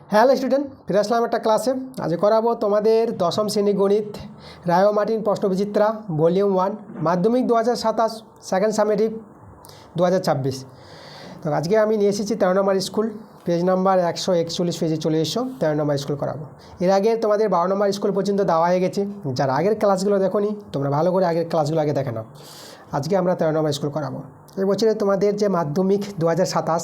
Hello student, ফিরে আসলাম একটা ক্লাসে। আজ করাবো তোমাদের দশম শ্রেণী গণিত, রায় ও মার্টিন প্রশ্নবিচিত্রা ভলিউম 1 মাধ্যমিক 2027 সেকেন্ড সামেটিভ 2026। তো আজকে আমি নিয়ে এসেছি 13 নম্বর স্কুল, পেজ নাম্বার 141 পেজে চলে এসো। 13 নম্বর স্কুল করাবো। এর আগে তোমাদের 12 নম্বর স্কুল পর্যন্ত দেওয়া হয়ে গেছে। যারা আগের ক্লাসগুলো দেখোনি, তোমরা ভালো করে আগের ক্লাসগুলো আগে দেখে নাও। আজকে আমরা 13 নম্বর স্কুল করাবো। এই বছরে তোমাদের যে মাধ্যমিক 2027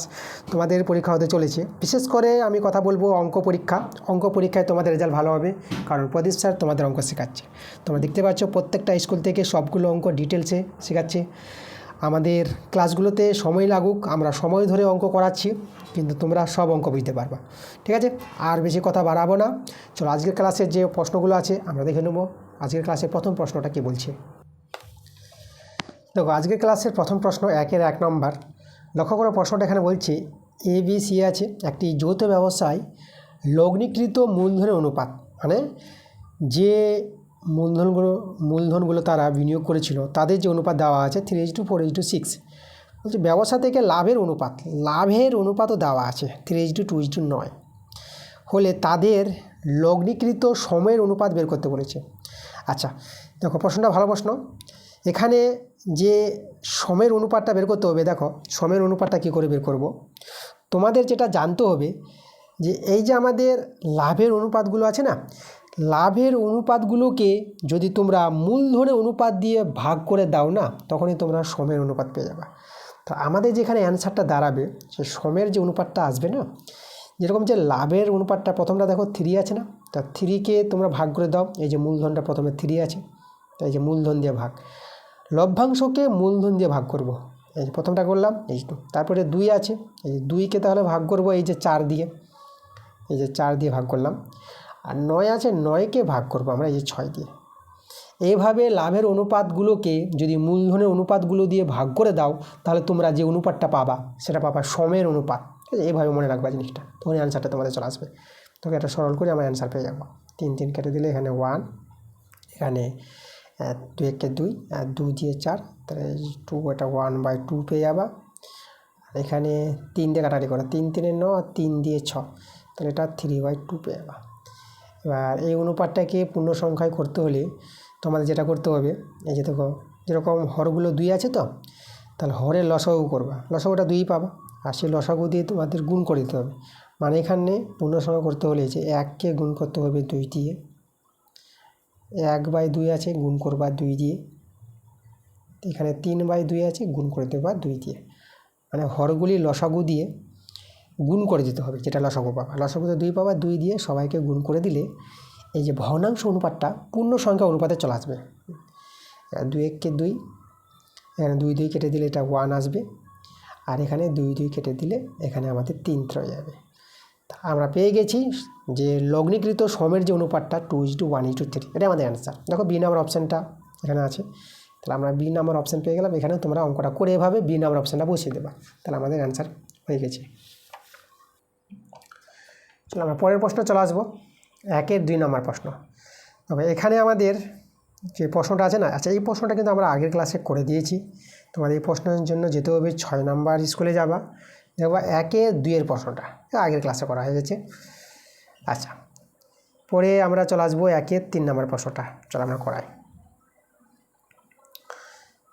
তোমাদের পরীক্ষা হতে চলেছে। বিশেষ করে আমি কথা বলবো অঙ্ক পরীক্ষা। অঙ্ক পরীক্ষায় তোমাদের রেজাল্ট ভালো হবে, কারণ প্রদীপ স্যার তোমাদের অঙ্ক শেখাচ্ছে। তোমরা দেখতে পাচ্ছ প্রত্যেকটা স্কুল থেকে সবগুলো অঙ্ক ডিটেলসে শেখাচ্ছে। আমাদের ক্লাসগুলোতে সময় লাগুক, আমরা সময় ধরে অঙ্ক করাচ্ছি, কিন্তু তোমরা সব অঙ্ক বুঝতে পারবা। ঠিক আছে, আর বেশি কথা বাড়াবো না। চলো আজকের ক্লাসের যে প্রশ্নগুলো আছে আমরা দেখে নেবো। আজকের ক্লাসের প্রথম প্রশ্নটা কী বলছে। দেখো, আজকের ক্লাসের প্রথম প্রশ্ন 1 নম্বর। লক্ষ্য করো প্রশ্নটা এখানে বলছি ABC আছে একটি যৌথ ব্যবসায় লগ্নীকৃত মূলধনের অনুপাত, মানে যে মূলধনগুলো তারা বিনিয়োগ করেছিল তাদের যে অনুপাত দেওয়া আছে 3:4:6। বলছে ব্যবসা থেকে লাভের অনুপাতও দেওয়া আছে 3:2:9 হলে তাদের লগ্নীকৃত সময়ের অনুপাত বের করতে বলেছে। আচ্ছা দেখো, প্রশ্নটা ভালো প্রশ্ন। এখানে যে সময়ের অনুপাতটা বের করতে হবে, দেখো সময়ের অনুপাতটা কী করে বের করব। তোমাদের যেটা জানতে হবে যে এই যে আমাদের লাভের অনুপাতগুলো আছে না, লাভের অনুপাতগুলোকে যদি তোমরা মূলধনের অনুপাত দিয়ে ভাগ করে দাও না, তখনই তোমরা সময়ের অনুপাত পেয়ে যাবে। তো আমাদের যেখানে অ্যান্সারটা দাঁড়াবে, সে সময়ের যে অনুপাতটা আসবে না, যেরকম যে লাভের অনুপাতটা প্রথমটা দেখো 3 আছে না, তা 3কে তোমরা ভাগ করে দাও। এই যে মূলধনটা প্রথমে 3 আছে, তাই এই যে মূলধন দিয়ে ভাগ, লভ্যাংশকে মূলধন দিয়ে ভাগ করব। এই যে প্রথমটা করলাম এই 2, তারপরে 2 আছে, এই যে 2কে তাহলে ভাগ করব এই যে 4 দিয়ে, এই যে 4 দিয়ে ভাগ করলাম। আর 9 আছে, 9কে ভাগ করব আমরা এই যে 6 দিয়ে। এইভাবে লাভের অনুপাতগুলোকে যদি মূলধনের অনুপাতগুলো দিয়ে ভাগ করে দাও, তাহলে তোমরা যে অনুপাতটা পাবা সেটা পাবা সময়ের অনুপাত। এইভাবে মনে রাখবা জিনিসটা, তখন অ্যান্সারটা তোমাদের চলে আসবে। তোকে এটা সরল করে আমরা অ্যান্সার পেয়ে যাবো। 3 কেটে দিলে এখানে 1, এখানে 2 1 2 আর 2 দিয়ে 4, তাহলে 2, এটা 1/2 পেয়ে যাবা। আর এখানে 3 দিয়ে কাটাকাটি করো, 3 3 9 আর 3 দিয়ে 6, তাহলে এটা 3/2 পেয়ে যাবা। এবার এই অনুপাতটাকে পূর্ণ সংখ্যায় করতে হলে তোমাদের যেটা করতে হবে, এই যে দেখো যেরকম হরগুলো 2 আছে, তো তাহলে হরের লসাগু করবা, লসাগুটা 2 পাবা, আর সেই লসাগু দিয়ে তোমাদের গুণ করে দিতে হবে। মানে এখানে পূর্ণ সংখ্যা করতে হলে যে 1কে গুণ করতে হবে 2 দিয়ে, 1/2 আছে গুণ করবা 2 দিয়ে, এখানে 3/2 আছে গুণ করে দেবা 2 দিয়ে। মানে হরগুলি লসাগু দিয়ে গুণ করে দিতে হবে, যেটা লসাগু পাবা, লসাগুতে 2 পাবা, 2 দিয়ে সবাইকে গুণ করে দিলে এই যে ভগ্নাংশ অনুপাতটা পূর্ণ সংখ্যা অনুপাতে চলে আসবে। 2 1 2, এখানে 2 2 কেটে দিলে এটা 1 আসবে, আর এখানে 2 2 কেটে দিলে এখানে আমাদের 3 হয়ে যাবে। আমরা পেয়ে গেছি যে লগ্নীকৃত সময়ের যে অনুপাতটা 2:1:3, এটা আমাদের অ্যান্সার। দেখো বি নাম্বার অপশানটা এখানে আছে, তাহলে আমরা বি নাম্বার অপশান পেয়ে গেলাম। এখানে তোমরা অঙ্কটা করে এভাবে বি নাম্বার অপশানটা বসিয়ে দেবা, তাহলে আমাদের অ্যান্সার হয়ে গেছে। চলো আমরা পরের প্রশ্ন চলে আসবো, 2 নম্বর প্রশ্ন। তবে এখানে আমাদের যে প্রশ্নটা আছে না, আচ্ছা এই প্রশ্নটা কিন্তু আমরা আগের ক্লাসে করে দিয়েছি। তোমাদের এই প্রশ্নের জন্য যেতে হবে 6 নম্বর স্কুলে যাবা, দেখবা 2 প্রশ্নটা আগের ক্লাসে করা হয়ে গেছে। আচ্ছা, পরে আমরা চলে আসবো 3 নম্বর প্রশ্নটা, চলো আমরা করাই।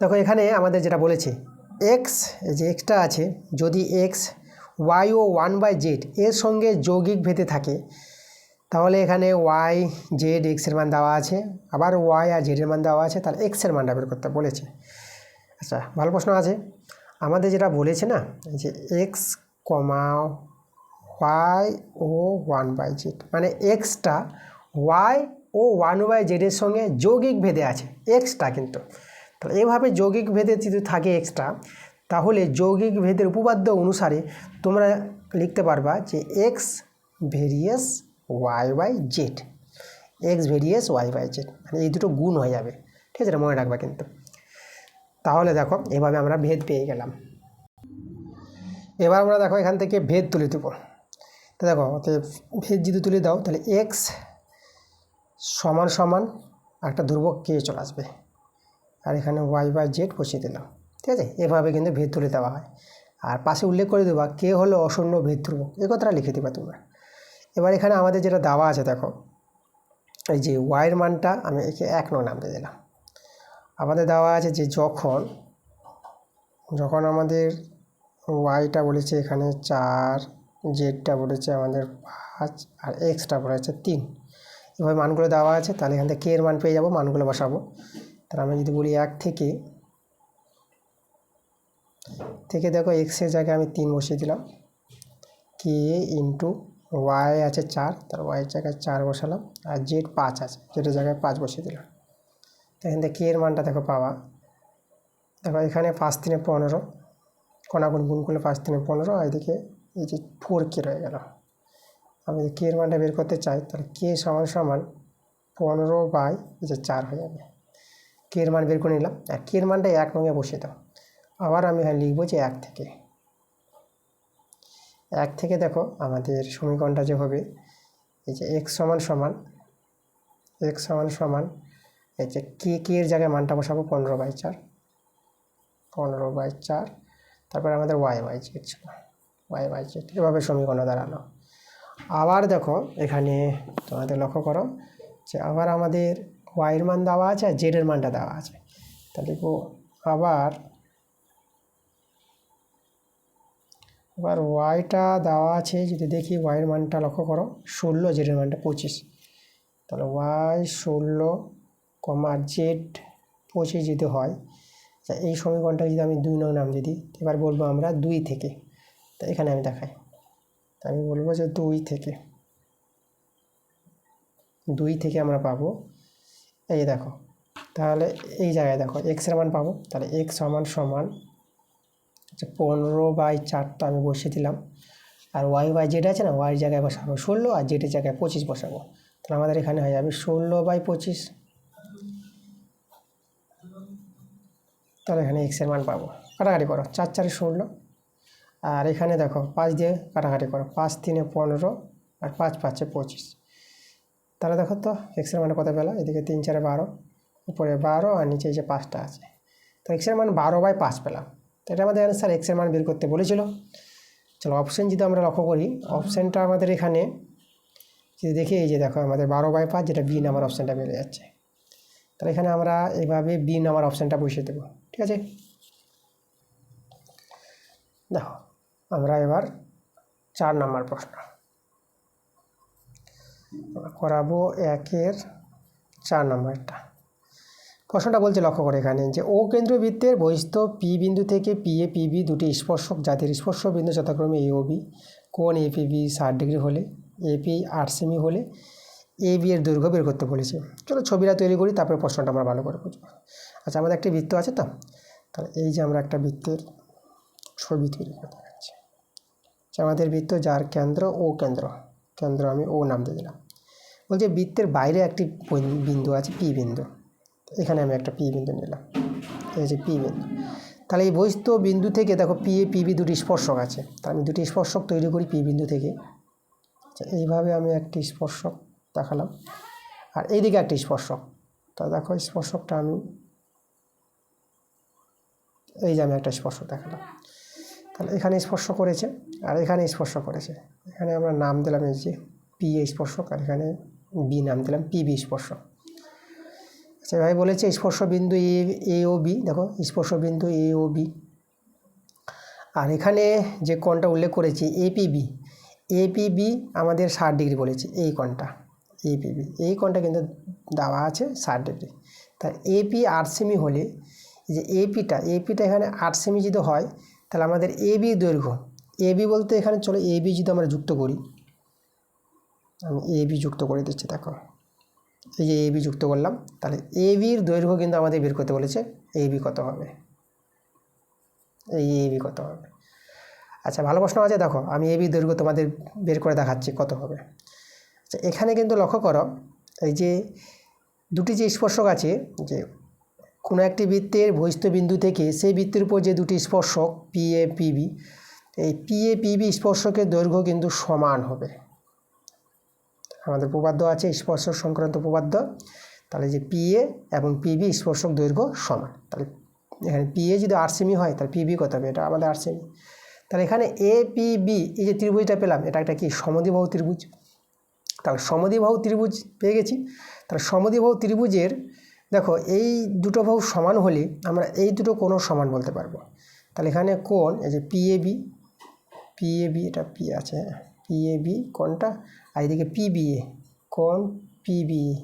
দেখো এখানে আমাদের যেটা বলেছে এক্স, এই যে এক্সটা আছে, যদি এক্স ওয়াই ও 1/z এর সঙ্গে যৌগিক ভেদে থাকে, তাহলে এখানে ওয়াই জেড এক্সের মান দেওয়া আছে, আবার ওয়াই আর জেডের মান দেওয়া আছে, তাহলে এক্সের মানটা বের করতে বলেছে। আচ্ছা ভালো প্রশ্ন আছে। আমাদের যেটা বলেছে না যে এক্স কমা ওয়াই ও 1/z, মানে এক্সটা ওয়াই ও 1/z এর সঙ্গে যৌগিক ভেদে আছে এক্সটা, কিন্তু তাহলে এইভাবে যৌগিক ভেদে যদি থাকে এক্সটা, তাহলে যৌগিক ভেদের উপপাদ্য অনুসারে তোমরা লিখতে পারবা যে এক্স ভেরিয়েস y/z, এক্স ভেরিয়েস y/z, মানে এই দুটো গুণ হয়ে যাবে। ঠিক আছে, এটা মনে রাখবা কিন্তু। তাহলে দেখো এভাবে আমরা ভেদ পেয়ে গেলাম। এবার আমরা দেখো এখান থেকে ভেদ তুলে দেবো। তো দেখো ভেদ যদি তুলে দাও, তাহলে এক্স সমান সমান একটা ধ্রুবক কে চলে আসবে, আর এখানে y/z বসিয়ে দিলাম। ঠিক আছে, এভাবে কিন্তু ভেদ তুলে দেওয়া হয়। আর পাশে উল্লেখ করে দেবা কে হলো অশূন্য ভেদ ধ্রুবক, এই কথাটা লিখে দেবা তোমরা। এবার এখানে আমাদের যেটা দেওয়া আছে দেখো, এই যে ওয়াইয়ের মানটা আমি একে 1 নং নাম দিয়ে দিলাম। আমাদের দেওয়া আছে যে যখন আমাদের ওয়াইটা বলেছে এখানে 4, জেডটা বলেছে আমাদের 5 আর এক্সটা বলেছে 3, এভাবে মানগুলো দেওয়া আছে। তাহলে এখান থেকে কে এর মান পেয়ে যাব, মানগুলো বসাবো। তাহলে আমি যদি বলি 1 থেকে দেখো এক্সের জায়গায় আমি 3 বসিয়ে দিলাম, কে ইন্টু ওয়াই আছে 4, তার ওয়াইয়ের জায়গায় 4 বসালাম, আর জেড 5 আছে, জেডের জায়গায় 5 বসিয়ে দিলাম। এখান থেকে কে এর মানটা দেখো পাওয়া, দেখো এখানে 5 3 15, কোনাগুণ গুণ করলে 5 3 15, আর এদিকে এই যে 4k রয়ে গেল। আমি যদি কে এর মানটা বের করতে চাই তাহলে কে সমান 15/4 হয়ে যাবে। কে এর মান বের করে নিলাম, আর কে এর মানটা 1 নঙে বসিয়ে দাও। আবার আমি এখানে লিখবো যে 1 থেকে দেখো আমাদের সমীকরণটা যে হবে, এই যে x সমান এই যে কে এর জায়গায় মানটা বসাবো 15/4, তারপরে আমাদের y/z ছিল, y/z, এভাবে সমীকরণ দাঁড়ালো। আবার দেখো এখানে তোমাদের লক্ষ্য করো যে আবার আমাদের ওয়াইয়ের মান দেওয়া আছে আর জেডের মানটা দেওয়া আছে। তাহলে আবার ওয়াইটা দেওয়া আছে, যদি দেখি ওয়াইয়ের মানটা লক্ষ্য করো 16, জেডের মানটা 25। তাহলে ওয়াই 16, জেড 25 যদি হয়, এই সমীকরণটা যদি আমি 2 নং নাম দিই, এবার বলবো আমরা 2 থেকে, তো এখানে আমি দেখাই, আমি বলবো যে 2 থেকে আমরা পাবো, এই দেখো, তাহলে এই জায়গায় দেখো এক্সের মান পাবো। তাহলে এক্স সমান 15/4 তো আমি বসিয়ে দিলাম, আর y/z আছে না, ওয়াইয়ের জায়গায় বসাবো 16 আর জেডের জায়গায় 25 বসাবো। তাহলে আমাদের এখানে হয়ে যাবে 16/25। তাহলে এখানে এক্সের মান পাবো, কাটাকাটি করো, 4 4 16, আর এখানে দেখো 5 দিয়ে কাটাকাটি করো, 5 3 15 আর 5 5 25। তাহলে দেখো তো এক্সের মানে কত পেলো, এদিকে 3 4 12, উপরে 12 আর নিচে এই যে 5টা আছে, তো এক্সের মান 12/5 পেলাম। তো এটা আমাদের অ্যান্সার, এক্সের মান বের করতে বলেছিল। চলো অপশান যদি আমরা লক্ষ্য করি, অপশানটা আমাদের এখানে যদি দেখি, এই যে দেখো আমাদের 12/5, যেটা বি নাম্বার অপশানটা বেড়ে যাচ্ছে। তাহলে এখানে আমরা এইভাবে বি নাম্বার অপশানটা বসিয়ে দেবো, ঠিক আছে। দেখো আমরা এবার 4 নম্বর প্রশ্ন করাবো, 1-এর 4 নম্বরটা। প্রশ্নটা বলছে লক্ষ্য করে এখানে যে ও কেন্দ্রীয় বৃত্তের বহিস্থ পি বিন্দু থেকে পি এ পি বি দুটি স্পর্শক জাতির স্পর্শ বিন্দু যথাক্রমে এ ও বি, কোণ এপিবি 60 ডিগ্রি হলে, এপি 8 সেমি হলে এ বি এর দৈর্ঘ্য বের করতে বলেছে। চলো ছবিটা তৈরি করি, তারপরে প্রশ্নটা আমরা ভালো করে বুঝবো। আচ্ছা, আমাদের একটি বৃত্ত আছে, তো তাহলে এই যে আমরা একটা বৃত্তের ছবি তৈরি করে দেখাচ্ছি। আমাদের বৃত্ত যার কেন্দ্র ও কেন্দ্র আমি ও নাম দিয়ে দিলাম। বলছে বৃত্তের বাইরে একটি বিন্দু আছে পি বিন্দু, এখানে আমি একটা পি বিন্দু নিলাম, এই যে পি বিন্দু। তাহলে এই বহিস্থ বিন্দু থেকে দেখো পি এ পি বি দুটি স্পর্শক আছে, তাহলে আমি দুটি স্পর্শক তৈরি করি পি বিন্দু থেকে। আচ্ছা, এইভাবে আমি একটি স্পর্শক দেখালাম, আর এইদিকে একটি স্পর্শক। তা দেখো স্পর্শকটা আমি এই যে আমি একটা স্পর্শক দেখালাম, তাহলে এখানে স্পর্শ করেছে আর এখানে স্পর্শ করেছে। এখানে আমরা নাম দিলাম এই যে পি এ স্পর্শক, আর এখানে বি নাম দিলাম পি বি স্পর্শক। সেভাবে বলেছে স্পর্শ বিন্দু এ ও বি, দেখো স্পর্শ বিন্দু এ ও বি, আর এখানে যে কোণটা উল্লেখ করেছি এপিবি আমাদের 60 ডিগ্রি বলেছে, এই কোণটা এপিবি, এই কোণটা কিন্তু দেওয়া আছে 60 ডিগ্রি। তাই এপি 8 সেমি হলে, যে এপিটা এখানে 8 সেমি যদি হয়, তাহলে আমাদের এবি দৈর্ঘ্য, এবি বলতে এখানে চলো এবি যদি আমরা যুক্ত করি, আমি এবি যুক্ত করে দিচ্ছি। দেখো এই যে এবি যুক্ত করলাম, তাহলে এবির দৈর্ঘ্য কিন্তু আমাদের বের করতে বলেছে, এবি কত হবে, এই এবি কত হবে। আচ্ছা, ভালো প্রশ্ন আছে, দেখো আমি এবি দৈর্ঘ্য তোমাদের বের করে দেখাচ্ছি কত হবে। আচ্ছা, এখানে কিন্তু লক্ষ্য করো এই যে দুটি যে স্পর্শক আছে, যে কোনো একটি বৃত্তের বহিস্থ বিন্দু থেকে সেই বৃত্তের উপর যে দুটি স্পর্শক পি এ পিবি, এই পি এ পিবি স্পর্শকের দৈর্ঘ্য কিন্তু সমান হবে। আমাদের উপপাদ্য আছে স্পর্শক সংক্রান্ত উপপাদ্য, তাহলে যে পি এ এবং পিবি স্পর্শক দৈর্ঘ্য সমান। তাহলে এখানে পি এ যদি 8 সেমি হয়, তাহলে পিবি কত হবে, এটা আমাদের 8 সেমি। তাহলে এখানে এ পি বি, এই যে ত্রিভুজটা পেলাম, এটা একটা কি সমদ্বিবাহু ত্রিভুজ। তাহলে সমদ্বিবাহু ত্রিভুজ পেয়ে গেছি। তাহলে সমদ্বিবাহু ত্রিভুজের দেখো এই দুটো বাহু সমান হলে আমরা এই দুটো কোণও সমান বলতে পারবো। তাহলে এখানে কোণ এই যে পিএবি এটা পি আছে, পিএবি কোণটা, আর এদিকে পিবিএ কোণ, পিবিএ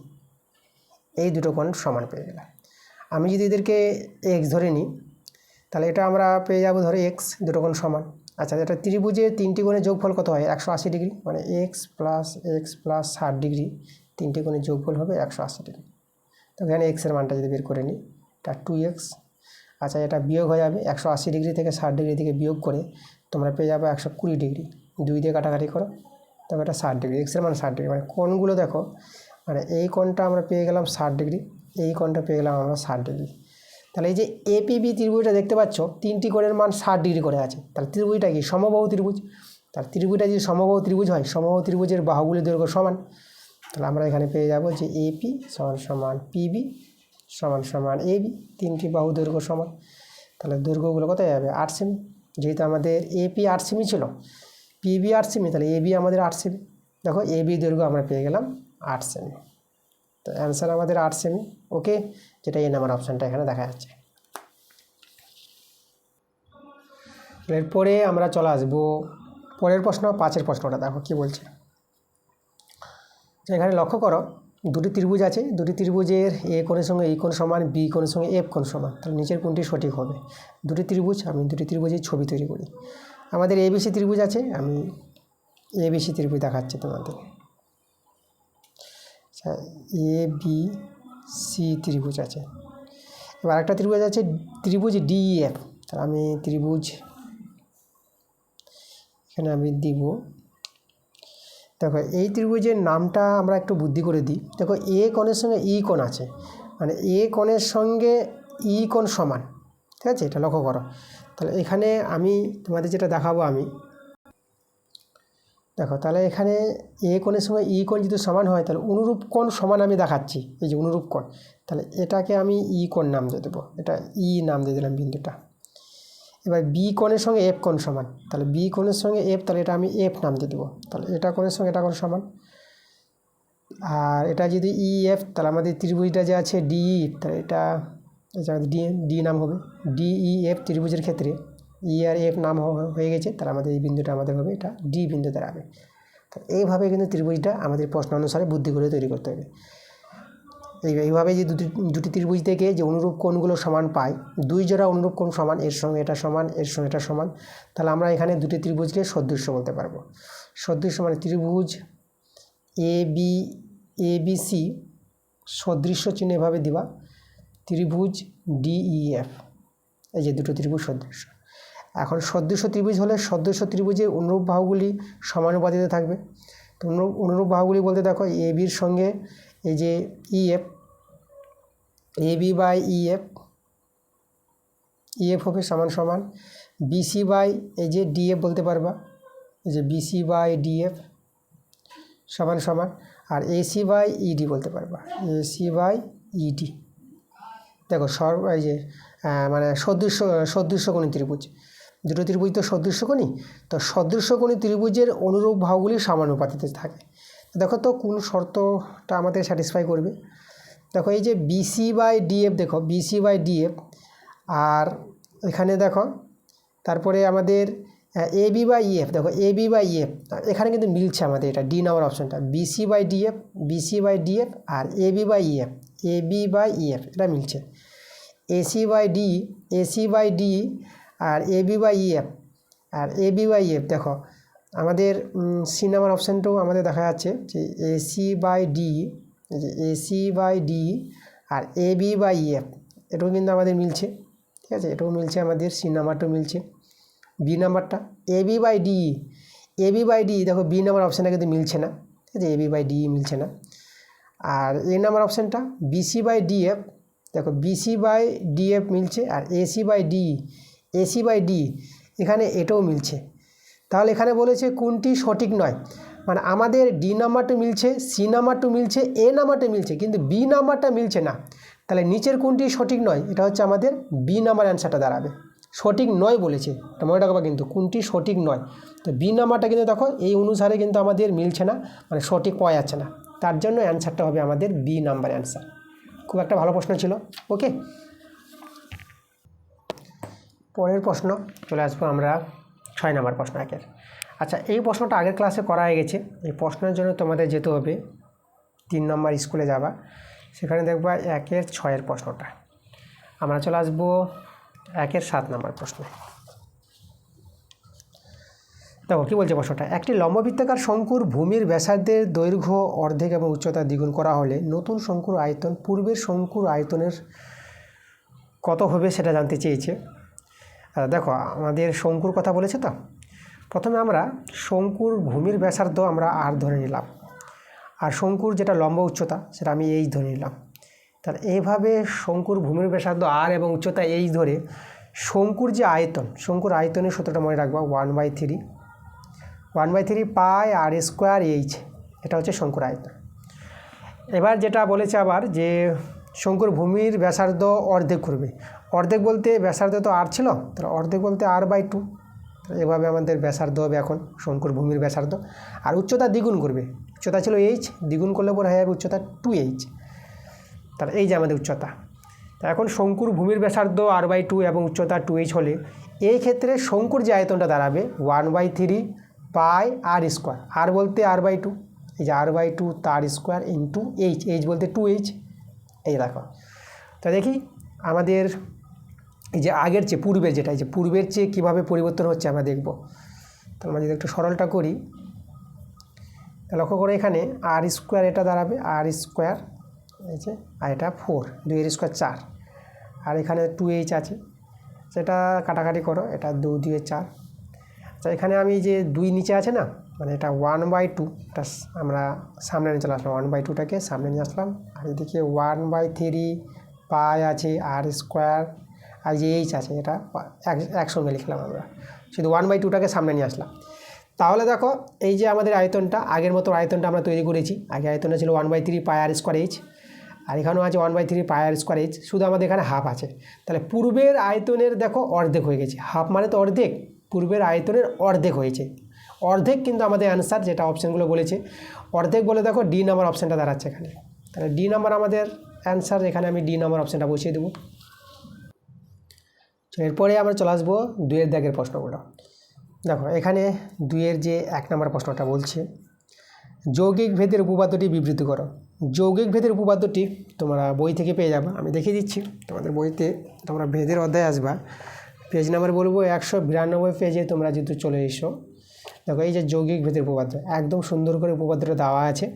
এই দুটো কোণ সমান পেয়ে গেলাম। আমি যদি এদেরকে এক্স ধরে নিই তাহলে এটা আমরা পেয়ে যাবো ধরে এক্স, দুটো কোণ সমান। আচ্ছা, এটা ত্রিভুজের তিনটি কোণের যোগফল কত হয়? 180 ডিগ্রি, মানে এক্স প্লাস 60 ডিগ্রি, তিনটি কোণের যোগফল হবে 180 ডিগ্রি। তো এখানে এক্সের মানটা যদি বের করে নিই, এটা 2x। আচ্ছা, এটা বিয়োগ হয়ে যাবে 180 ডিগ্রি থেকে 60 ডিগ্রি থেকে বিয়োগ করে তোমরা পেয়ে যাবে 120 ডিগ্রি, 2 দিয়ে কাটাকাটি করো, তবে এটা 60 ডিগ্রি, এক্সের মান 60 ডিগ্রি। মানে কোণগুলো দেখো, মানে এই কোণটা আমরা পেয়ে গেলাম 60 ডিগ্রি, এই কোণটা পেয়ে গেলাম আমরা 60 ডিগ্রি। তাহলে এই যে এপিবি ত্রিভুজটা দেখতে পাচ্ছ, তিনটি কোণের মান 60 ডিগ্রি করে আছে। তাহলে ত্রিভুজটা কি? সমবাহু ত্রিভুজ। তাহলে ত্রিভুজটা যদি সমবাহু ত্রিভুজ হয়, সমবাহু ত্রিভুজের বাহুগুলির দৈর্ঘ্য সমান। তাহলে আমরা এখানে পেয়ে যাব যে এপি সমান সমান পিবি সমান সমান এবি, তিনটি বাহু দৈর্ঘ্য সমান। তাহলে দৈর্ঘ্যগুলো কোথায় যাবে? 8 সেমি। যেহেতু আমাদের এপি 8 সেমি ছিল, পিবি 8 সেমি, তাহলে এবি আমাদের 8 সেমি। দেখো এবি দৈর্ঘ্য আমরা পেয়ে গেলাম 8 সেমি। তো অ্যান্সার আমাদের 8 সেমি। ওকে, যেটা এই নাম্বার অপশানটা এখানে দেখা যাচ্ছে। এরপরে আমরা চলে আসবো পরের প্রশ্ন, 5-এর প্রশ্নটা দেখো কি বলছে। এখানে লক্ষ্য করো, দুটি ত্রিভুজ আছে, দুটি ত্রিভুজের এ কোণের সঙ্গে এই কোণ সমান, বি কোণের সঙ্গে এফ কোণ সমান। তাহলে নিচের কোণটি সঠিক হবে? দুটি ত্রিভুজ, আমি দুটি ত্রিভুজের ছবি তৈরি করি। আমাদের এবিসি ত্রিভুজ আছে, আমি এবিসি ত্রিভুজ দেখাচ্ছি তোমাদের। আচ্ছা, এবিসি ত্রিভুজ আছে। এবার একটা ত্রিভুজ আছে ত্রিভুজ ডিইএফ। তাহলে আমি ত্রিভুজ এখানে আমি দিব। দেখো এই ত্রিভুজের নামটা আমরা একটু বুদ্ধি করে দিই। দেখো এ কোণের সঙ্গে ই কোণ আছে, মানে এ কোণের সঙ্গে ই কোণ সমান, ঠিক আছে? এটা লক্ষ্য করো। তাহলে এখানে আমি তোমাদের যেটা দেখাবো, আমি দেখো, তাহলে এখানে এ কোণের সঙ্গে ই কোণ যদি সমান হয়, তাহলে অনুরূপ কোণ সমান আমি দেখাচ্ছি, এই যে অনুরূপ কোণ। তাহলে এটাকে আমি ই কোণ নাম দিয়ে দেবো, এটা ই নাম দিয়ে দিলাম বিন্দুটা। এবার বি কোণের সঙ্গে এফ কোণ সমান, তাহলে বি কোণের সঙ্গে এফ, তাহলে এটা আমি এফ নাম দিয়ে দেবো। তাহলে এটা কোণের সঙ্গে এটা কোণ সমান। আর এটা যদি ই এফ, তাহলে আমাদের ত্রিভুজটা যে আছে ডিই, তাহলে এটা ডি নাম হবে। ডিইএফ ত্রিভুজের ক্ষেত্রে ই আর এফ নাম হয়ে গেছে, তাহলে আমাদের এই বিন্দুটা আমাদের হবে এটা ডি বিন্দু দাঁড়াবে। তো এইভাবে কিন্তু ত্রিভুজটা আমাদের প্রশ্ন অনুসারে বুদ্ধি করে তৈরি করতে হবে। এইভাবে যে দুটি ত্রিভুজ থেকে যে অনুরূপ কোণগুলো সমান পাই, দুই জোড়া অনুরূপ কোণ সমান, এর সঙ্গে এটা সমান, এর সঙ্গে এটা সমান, তাহলে আমরা এখানে দুটি ত্রিভুজকে সদৃশ্য বলতে পারবো। সদৃশ্য মানে ত্রিভুজ এবিসি সদৃশ্য চিহ্ন এভাবে দিবা, ত্রিভুজ ডিইএফ, এই যে দুটো ত্রিভুজ সদৃশ্য। এখন সদৃশ্য ত্রিভুজ হলে সদৃশ্য ত্রিভুজের অনুরূপ বাহুগুলি সমানুপাতিতে থাকবে। তো অনুরূপ বাহুগুলি বলতে দেখো, এবির সঙ্গে এই যে EF, AB by EF, EF হবে সমান সমান বিসি বাই এই যে ডিএফ বলতে পারবা, এই যে বিসি বাই ডিএফ সমান সমান, আর এসি বাই ইডি বলতে পারবা, এসি বাই ইডি। দেখো এই যে মানে সদৃশ্যকোণী ত্রিভুজ, দুটো ত্রিভুজ তো সদৃশ্যকোণী, তো সদৃশ্যকোণী ত্রিভুজের অনুরূপ বাহুগুলি সমানুপাতিতে থাকে। দেখো তো কোন শর্তটা আমাদের স্যাটিসফাই করবে। দেখো এই যে বিসি বাই ডিএফ, দেখো বিসি বাই ডিএফ, আর এখানে দেখো তারপরে আমাদের এবি বাই ইএফ, দেখো এবি বাই ইএফ, এখানে কিন্তু মিলছে আমাদের, এটা ডি নাম্বার অপশানটা, BC by DF, BC by DF, আর AB by EF, AB by EF এটা মিলছে। AC by D, AC by D, আর এবি বাই ইএফ, আর এবি বাই ইএফ, দেখো আমাদের সি নাম্বার অপশানটাও আমাদের দেখা যাচ্ছে যে এসি বাই ডি, এই যে এসি বাই ডি আর এবি বাই ইএফ, এটাও কিন্তু আমাদের মিলছে, ঠিক আছে? এটাও মিলছে আমাদের, সি নাম্বারটাও মিলছে। বি নাম্বারটা AB by D, AB by D, দেখো বি নাম্বার অপশানটা কিন্তু মিলছে না, ঠিক আছে? এবি বাই ডি মিলছে না। আর এ নাম্বার অপশানটা বিসি বাই ডিএফ, দেখো বিসি বাই ডিএফ মিলছে, আর AC by D, AC by D এখানে এটাও মিলছে। তাহলে এখানে বলেছে কোনটি সঠিক নয়, মানে আমাদের ডি নাম্বারটা মিলছে, সি নাম্বারটা মিলছে, এ নাম্বারটা মিলছে, কিন্তু বি নাম্বারটা মিলছে না। তাহলে নিচের কোনটি সঠিক নয়, এটা হচ্ছে আমাদের বি নাম্বার অ্যান্সারটা দাঁড়াবে। সঠিক নয় বলেছে, এটা মনে রাখবা কিন্তু কোনটি সঠিক নয়। তো বি নাম্বারটা কিন্তু দেখো এই অনুসারে কিন্তু আমাদের মিলছে না, মানে সঠিক পাওয়া যাচ্ছে না, তার জন্য অ্যান্সারটা হবে আমাদের বি নাম্বার অ্যান্সার। খুব একটা ভালো প্রশ্ন ছিল। ওকে, পরের প্রশ্ন চলে আসবো আমরা 6 নম্বর প্রশ্ন একের। আচ্ছা, এই প্রশ্নটা আগের ক্লাসে করা হয়ে গেছে। এই প্রশ্নের জন্য তোমাদের যেতে হবে 3 নম্বর স্কুলে যাবা, সেখানে দেখবা 1-এর 6-এর প্রশ্নটা। আমরা চলে আসবো 1-এর 7 নম্বর প্রশ্নে। দেখো কী বলছে প্রশ্নটা, একটি লম্ববৃত্তাকার শঙ্কুর ভূমির ব্যাসার্ধের দৈর্ঘ্য অর্ধেক এবং উচ্চতা দ্বিগুণ করা হলে নতুন শঙ্কুর আয়তন পূর্বের শঙ্কুর আয়তনের কত হবে সেটা জানতে চেয়েছে। দেখো আমাদের শঙ্কুর কথা বলেছে, তো প্রথমে আমরা শঙ্কুর ভূমির ব্যাসার্ধ আমরা আর ধরে নিলাম, আর শঙ্কুর যেটা লম্ব উচ্চতা সেটা আমি এইচ ধরে নিলাম। তাহলে এইভাবে শঙ্কুর ভূমির ব্যাসার্ধ আর এবং উচ্চতা এইচ ধরে শঙ্কুর যে আয়তন, শঙ্কুর আয়তনের সূত্রটা মনে রাখবা 1/3 পাই আর স্কোয়ার এইচ, এটা হচ্ছে শঙ্কুর আয়তন। এবার যেটা বলেছে আবার যে শঙ্কুর ভূমির ব্যাসার্ধ অর্ধেক করবে, অর্ধেক বলতে ব্যাসার্ধ তো আর ছিল, তাহলে অর্ধেক বলতে r/2, এভাবে আমাদের ব্যাসার্ধ হবে এখন শঙ্কুর ভূমির ব্যাসার্ধ। আর উচ্চতা দ্বিগুণ করবে, উচ্চতা ছিল এইচ, দ্বিগুণ করলে পরে হয়ে যাবে উচ্চতা 2h, তাহলে এই যে আমাদের উচ্চতা। তা এখন শঙ্কুর ভূমির ব্যাসার্ধ r/2 এবং উচ্চতা 2h হলে এই ক্ষেত্রে শঙ্কুর যে আয়তনটা দাঁড়াবে 1/3 পাই আর স্কোয়ার, আর বলতে r/2, এই যে r/2 তার স্কোয়ার ইন্টু এইচ, এইচ বলতে 2h। এই দেখো, তা দেখি আমাদের এই যে আগের চেয়ে পূর্বের যেটা, এই যে পূর্বের চেয়ে কীভাবে পরিবর্তন হচ্ছে আমরা দেখব। তাহলে আমরা যদি একটু সরলটা করি, লক্ষ্য করে এখানে r² এটা দাঁড়াবে r², এই যে, আর এটা 4, 2-এর স্কোয়ার 4, আর এখানে 2h আছে, সেটা কাটাকাটি করো, এটা 2-2 4। আচ্ছা, এখানে আমি যে 2 নিচে আছে না, মানে এটা 1/2, এটা আমরা সামনে নিয়ে চলে আসলাম, 1/2টাকে সামনে নিয়ে আসলাম, আর এদিকে 1/3 পাই আছে r², আর যে এইচ আছে এটা একসঙ্গে লিখলাম, আমরা শুধু 1/2টাকে সামনে নিয়ে আসলাম। তাহলে দেখো এই যে আমাদের আয়তনটা, আগের মতো আয়তনটা আমরা তৈরি করেছি। আগে আয়তনটা ছিল 1/3 পাই r² এইচ, আর এখানেও আছে 1/3 পাই r² এইচ, শুধু আমাদের এখানে হাফ আছে। তাহলে পূর্বের আয়তনের দেখো অর্ধেক হয়ে গেছে, হাফ মানে তো অর্ধেক, পূর্বের আয়তনের অর্ধেক হয়েছে, অর্ধেক কিন্তু আমাদের অ্যান্সার যেটা অপশানগুলো বলেছে অর্ধেক বলে, দেখো ডি নাম্বার অপশানটা দাঁড়াচ্ছে এখানে। তাহলে ডি নাম্বার আমাদের অ্যান্সার, এখানে আমি ডি নাম্বার অপশানটা বসিয়ে দেবো। এরপরে আমরা চলে আসবো 2-এর দাগের প্রশ্নগুলো। দেখো এখানে 2-এর যে 1 নম্বর প্রশ্নটা বলছে, যৌগিক ভেদের উপপাদ্যটি বিবৃত করো। যৌগিক ভেদের উপপাদ্যটি তোমরা বই থেকে পেয়ে যাবে, আমি দেখিয়ে দিচ্ছি তোমাদের বইতে। তোমরা ভেদের অধ্যায় আসবা, পেজ নাম্বার বলবো 192 পেজে তোমরা যেহেতু চলে এসো। দেখো এই যে যৌগিক ভেদের উপপাদ্য, একদম সুন্দর করে উপপাদ্যটা দেওয়া আছে,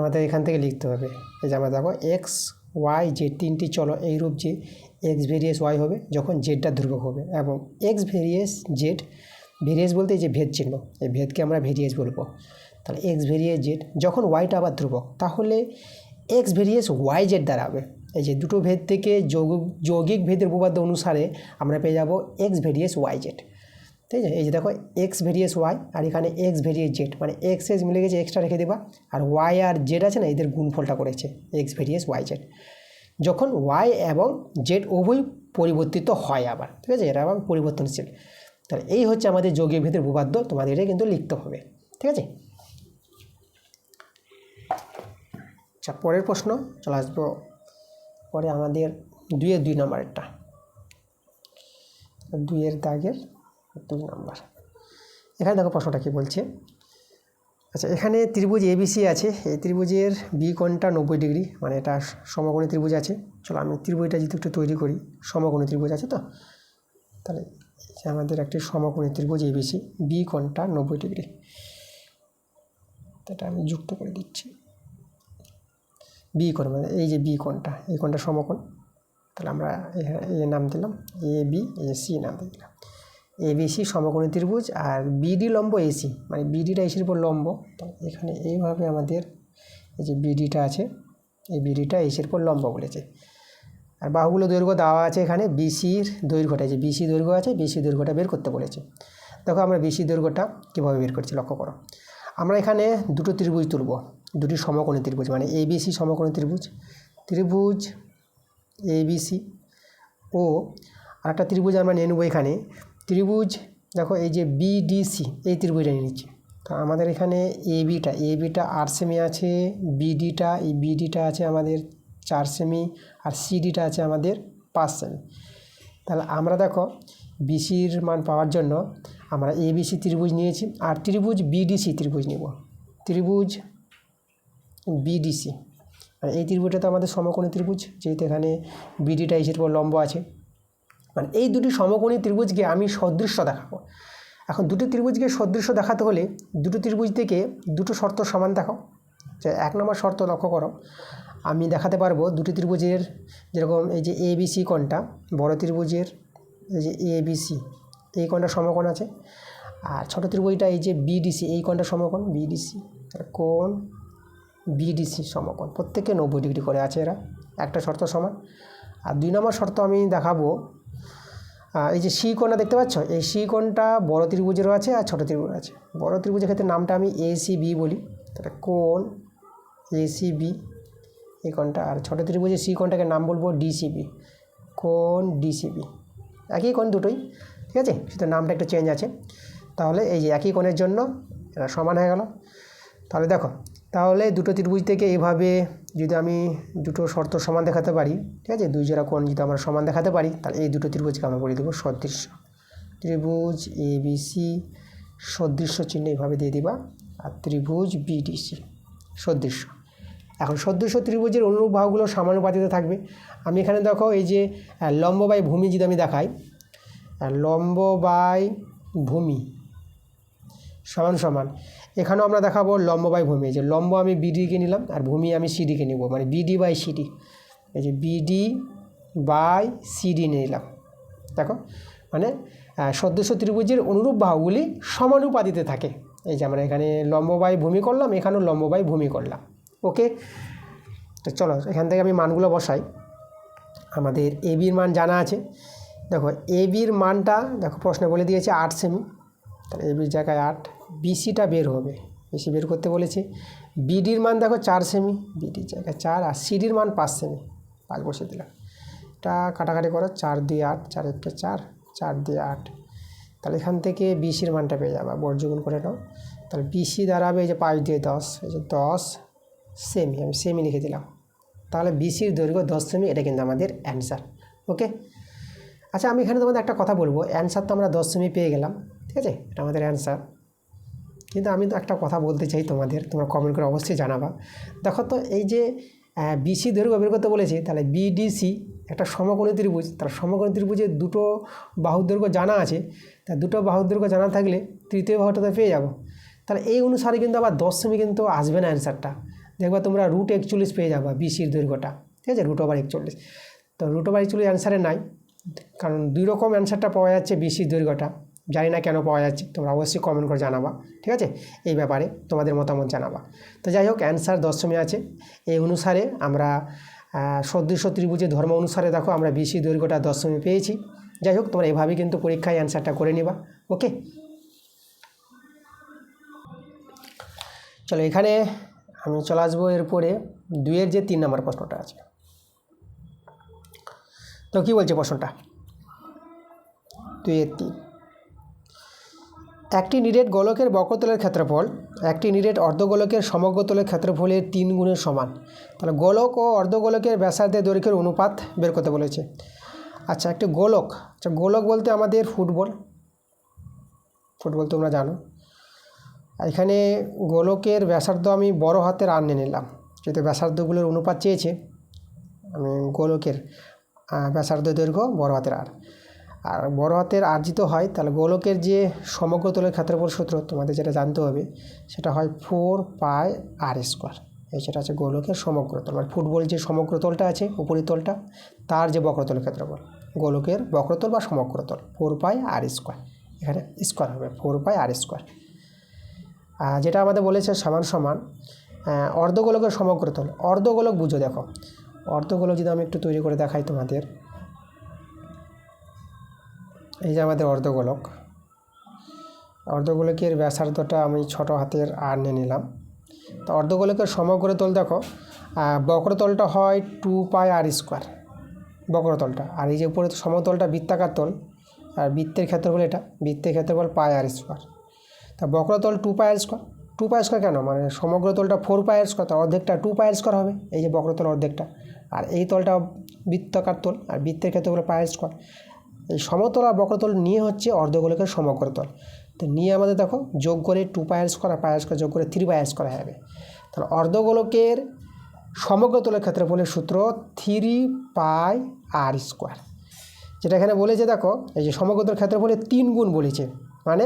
আমাদের এখান থেকে লিখতে হবে। এই যে আমরা দেখো এক্স ওয়াই জেড তিনটি চলো এইরূপ যে এক্স ভেরিয়েস ওয়াই হবে যখন জেডটা ধ্রুবক হবে, এবং এক্স ভেরিয়েস জেড, ভেরিয়েস বলতে এই যে ভেদ চিহ্ন, এই ভেদকে আমরা ভেরিয়েস বলবো। তাহলে এক্স ভেরিয়েস জেড যখন ওয়াইটা আবার ধ্রুবক, তাহলে এক্স ভেরিয়েস ওয়াই জেড দাঁড়াবে। এই যে দুটো ভেদ থেকে যৌগিক ভেদের উপপাদ্য অনুসারে আমরা পেয়ে যাব এক্স ভেরিয়েস ওয়াই জেড। ঠিক আছে, এই যে দেখো এক্স ভেরিয়েস ওয়াই, আর এখানে এক্স ভেরিয়েস জেড, মানে এক্স এক্স মিলে গেছে, এক্সটা রেখে দেবা, আর ওয়াই আর জেড আছে না, এদের গুণফলটা করেছে এক্স ভেরিয়েস ওয়াই জেড, যখন ওয়াই এবং জেড উভয় পরিবর্তিত হয় আবার। ঠিক আছে, এটা আবার পরিবর্তনশীল। তাহলে এই হচ্ছে আমাদের যৌগিক ভেদের উপপাদ্য, তোমাদের এটা কিন্তু লিখতে হবে। ঠিক আছে, আচ্ছা পরের প্রশ্ন চলে আসবো পরে আমাদের 2-এর 2 নম্বরেরটা, 2-এর দাগের 2 নম্বর। এখানে দেখো প্রশ্নটা কী বলছে। আচ্ছা, এখানে ত্রিভুজ এবিসি আছে, এই ত্রিভুজের বি কোণটা 90 ডিগ্রি, মানে এটা সমকোণী ত্রিভুজ আছে। চলো আমি ত্রিভুজটা যদি একটু তৈরি করি, সমকোণী ত্রিভুজ আছে, তো তাহলে আমাদের একটি সমকোণী ত্রিভুজ এবিসি, বি কোণটা 90 ডিগ্রি, এটা আমি যুক্ত করে দিচ্ছি। বি কোণ মানে এই যে বি কোণটা, এই কোণটা সমকোণ, তাহলে আমরা এ নাম দিলাম এ বি, এ সি নাম দিলাম। এবিসি সমকোণী ত্রিভুজ, আর বিডি লম্ব এসি, মানে বিডিটা এসির উপর লম্ব। তো এখানে এইভাবে আমাদের এই যে বিডিটা আছে, এই বিডিটা এসির উপর লম্ব বলেছে। আর বাহুগুলো দৈর্ঘ্য দেওয়া আছে, এখানে বিসির দৈর্ঘ্যটা, যে বিসি দৈর্ঘ্য আছে, বিসি দৈর্ঘ্যটা বের করতে বলেছে। দেখো আমরা বিসি দৈর্ঘ্যটা কীভাবে বের করছি লক্ষ্য করো। আমরা এখানে দুটো ত্রিভুজ তুলব, দুটি সমকোণী ত্রিভুজ, মানে এবিসি সমকোণী ত্রিভুজ, ত্রিভুজ এবিসি ও আর একটা ত্রিভুজ আমরা নিয়ে নেব এখানে। ত্রিভুজ দেখো এই যে বিডিসি, এই ত্রিভুজটা নিয়ে নিচ্ছি। তো আমাদের এখানে এবিটা 8 সেমি আছে, এই বিডিটা আছে আমাদের 4 সেমি, আর সিডিটা আছে আমাদের 5 সেমি। তাহলে আমরা দেখো বিসির মান পাওয়ার জন্য আমরা এবিসি ত্রিভুজ নিয়েছি, আর ত্রিভুজ বিডিসি ত্রিভুজ নেব। ত্রিভুজ বিডিসি, আর এই ত্রিভুজটা তো আমাদের সমকোণী ত্রিভুজ, যেহেতু এখানে বিডিটা এসের উপর লম্ব আছে। মানে এই দুটি সমকোণী ত্রিভুজকে আমি সদৃশ্য দেখাবো। এখন দুটি ত্রিভুজকে সদৃশ্য দেখাতে হলে দুটো ত্রিভুজ থেকে দুটো শর্ত সমান দেখাও। যে 1 নম্বর শর্ত লক্ষ্য করো, আমি দেখাতে পারবো দুটি ত্রিভুজের, যেরকম এই যে এবিসি কোণটা, বড় ত্রিভুজের এই যে এবিসি এই কোণটা সমকোণ আছে, আর ছোটো ত্রিভুজটা এই যে বিডিসি এই কোণটা সমকোণ, বিডিসি কোণ বিডিসি সমকোণ, প্রত্যেকে 90 ডিগ্রি করে আছে এরা, একটা শর্ত সমান। আর 2 নম্বর শর্ত আমি দেখাবো, এই যে সি কোণটা দেখতে পাচ্ছ, এই সি কোণটা বড় ত্রিভুজেরও আছে আর ছোটো ত্রিভুজের আছে। বড় ত্রিভুজের ক্ষেত্রে নামটা আমি এসিবি বলি, তাহলে কোণ এসিবি এই কোণটা, আর ছোটো ত্রিভুজের সি কোণটাকে নাম বলবো ডিসিবি, কোণ ডিসিবি। একই কোণ দুটোই, ঠিক আছে, শুধু নামটা একটু চেঞ্জ আছে। তাহলে এই যে একই কোণের জন্য এরা সমান হয়ে গেল। তাহলে দেখো, তাহলে দুটো ত্রিভুজ থেকে এইভাবে যদি আমি দুটো শর্ত সমান দেখাতে পারি, ঠিক আছে, দুই জোড়া কোণ যদি আমরা সমান দেখাতে পারি, তাহলে এই দুটো ত্রিভুজকে আমরা বলে দেবো সদৃশ্য। ত্রিভুজ এবিসি সদৃশ্য চিহ্ন এইভাবে দিয়ে দিবা, আর ত্রিভুজ বিডিসি সদৃশ্য। এখন সদৃশ্য ত্রিভুজের অনুরূপ বাহুগুলো সমানুপাতিতে থাকবে। আমি এখানে দেখো এই যে লম্ব বাই ভূমি যদি আমি দেখাই, লম্ব বাই ভূমি সমান সমান, এখানেও আমরা দেখাবো লম্ব বাই ভূমি। যে লম্ব আমি বিডিকে নিলাম আর ভূমি আমি সিডিকে নিব, মানে বিডি বাই সিডি, এই যে বিডি বাই সিডি নিলাম। দেখো মানে সদৃশ্য ত্রিভুজের অনুরূপ বাহুগুলি সমানুপাতিতে থাকে। এই যে আমরা এখানে লম্ব বাই ভূমি করলাম, এখানেও লম্ব বাই ভূমি করলাম। ওকে, তো চলো এখান থেকে আমি মানগুলো বসাই। আমাদের এবির মান জানা আছে, দেখো এবির মানটা দেখো প্রশ্নে বলে দিয়েছে 8 সেমি, তাহলে এবির জায়গায় 8, বিসিটা বের হবে, বিসি বের করতে বলেছে। বিডির মান দেখো 4 সেমি, বিডির জায়গায় 4, আর সিডির মান 5 সেমি, 5 বসিয়ে দিলাম। এটা কাটাকাটি করো, 4 2 8, 4 1 4, 4 2 8, তাহলে এখান থেকে বিসির মানটা পেয়ে যাবে, বর্জগুণ করে নাও। তাহলে বিসি দাঁড়াবে এই যে 5 দিয়ে 10, এই যে 10 সেমি, আমি সেমি লিখে দিলাম। তাহলে বিসির দৈর্ঘ্য 10 সেমি, এটা কিন্তু আমাদের অ্যান্সার। ওকে, আচ্ছা আমি এখানে তোমাদের একটা কথা বলবো, অ্যান্সার তো আমরা 10 সেমি পেয়ে গেলাম, ঠিক আছে, এটা আমাদের অ্যান্সার। কিন্তু আমি তো একটা কথা বলতে চাই তোমাদের, তোমরা কমেন্ট করে অবশ্যই জানাবা। দেখো তো এই যে বিসি দৈর্ঘ্য বের করতে বলেছি, তাহলে বিডিসি একটা সমকোণী ত্রিভুজ, তার সমকোণী ত্রিভুজের দুটো বাহুর দৈর্ঘ্য জানা আছে, তা দুটো বাহুর দৈর্ঘ্য জানা থাকলে তৃতীয় বাহুটাতে পেয়ে যাব। তাহলে এই অনুসারে কিন্তু আবার 10 সেমি কিন্তু আসবে না অ্যান্সারটা, দেখবা তোমরা √41 পেয়ে যাবা বিসির দৈর্ঘ্যটা, ঠিক আছে, √41। তো √41 অ্যান্সারে নাই, কারণ দুই রকম অ্যান্সারটা পাওয়া যাচ্ছে বিসির দৈর্ঘ্যটা, জানি না কেন পাওয়া যাচ্ছে, তোমরা অবশ্যই কমেন্ট করে জানাবা, ঠিক আছে, এই ব্যাপারে তোমাদের মতামত জানাবা। তো যাই হোক, অ্যান্সার 10 সেমি আছে। এই অনুসারে আমরা সদৃশ্য ত্রিভুজের ধর্ম অনুসারে দেখো আমরা বিসি দৈর্ঘ্যটা 10 সেমি পেয়েছি। যাই হোক, তোমরা এভাবেই কিন্তু পরীক্ষায় অ্যান্সারটা করে নিবা। ওকে, চলো এখানে আমি চলে আসবো এরপরে 2-এর যে 3 নম্বর প্রশ্নটা আছে। তো কী বলছে প্রশ্নটা, 2-এর 3, একটি নিরেট গোলকের বক্রতলের ক্ষেত্রফল একটি নিরেট অর্ধগোলকের সমগ্রতলের ক্ষেত্রফলের 3 গুণের সমান। তাহলে গোলক ও অর্ধগোলকের ব্যাসার্ধের দৈর্ঘ্যের অনুপাত বের করতে বলেছে। আচ্ছা, একটি গোলক, আচ্ছা গোলক বলতে আমাদের ফুটবল তোমরা জানো। এখানে গোলকের ব্যাসার্ধ আমি বড় হাতের আর নিয়ে নিলাম, যেহেতু ব্যাসার্ধগুলোর অনুপাত চেয়েছে, আমি গোলকের ব্যাসার্ধ দৈর্ঘ্য বড় হাতের আর বড় হাতের আর্জিত হয়, তাহলে গোলকের যে সমগ্রতলের ক্ষেত্রফল সূত্র তোমাদের যেটা জানতে হবে, সেটা হয় 4πr²। এই সেটা আছে গোলকের সমগ্রতল, মানে ফুটবল যে সমগ্রতলটা আছে উপরিতলটা, তার যে বক্রতলের ক্ষেত্রফল, গোলকের বক্রতল বা সমগ্রতল 4πr², এখানে স্কোয়ার হবে 4πr²। যেটা আমাদের বলেছে সমান সমান অর্ধগোলকের সমগ্রতল। অর্ধগোলক বুঝো, দেখো অর্ধগোলক যদি আমি একটু তৈরি করে দেখাই তোমাদের, এই যে আমাদের অর্ধগোলকের ব্যাসার্ধটা আমি ছোট হাতের আর নিয়ে নিলাম। তো অর্ধগোলকের সমগ্রতল দেখো, বক্রতলটা হয় 2πr², বক্রতলটা, আর এই যে উপরে সমতলটা বৃত্তাকার তল, আর বৃত্তের ক্ষেত্রফল এটা, বৃত্তের ক্ষেত্রফল পাই আর স্কোয়ার। তা বক্রতল 2 পাই আর স্কোয়ার। 2 পাই স্কোয়ার কেন, মানে সমগ্র তলটা 4 পাই আর স্কোয়ার, তো অর্ধেকটা 2 পাই আর স্কোয়ার হবে, এই যে বক্রতল অর্ধেকটা। আর এই তলটা বৃত্তাকার তল, আর বৃত্তের ক্ষেত্রফল পাই আর স্কোয়ার। এই সমতল আর বক্রতল নিয়ে হচ্ছে অর্ধগোলকের সমগ্র তল। তো নিয়ে আমাদের দেখো যোগ করে 2 পাই আর স্কোয়ার আর পাই আর স্কোয়ার যোগ করে 3 পাই আর স্কোয়ার হবে। তাহলে অর্ধগোলকের সমগ্র তলের ক্ষেত্রফলের সূত্র 3 পাই আর স্কোয়ার। যেটা এখানে বলেছে দেখো, এই যে সমগ্রতল ক্ষেত্রফলের 3 গুণ বলেছে, মানে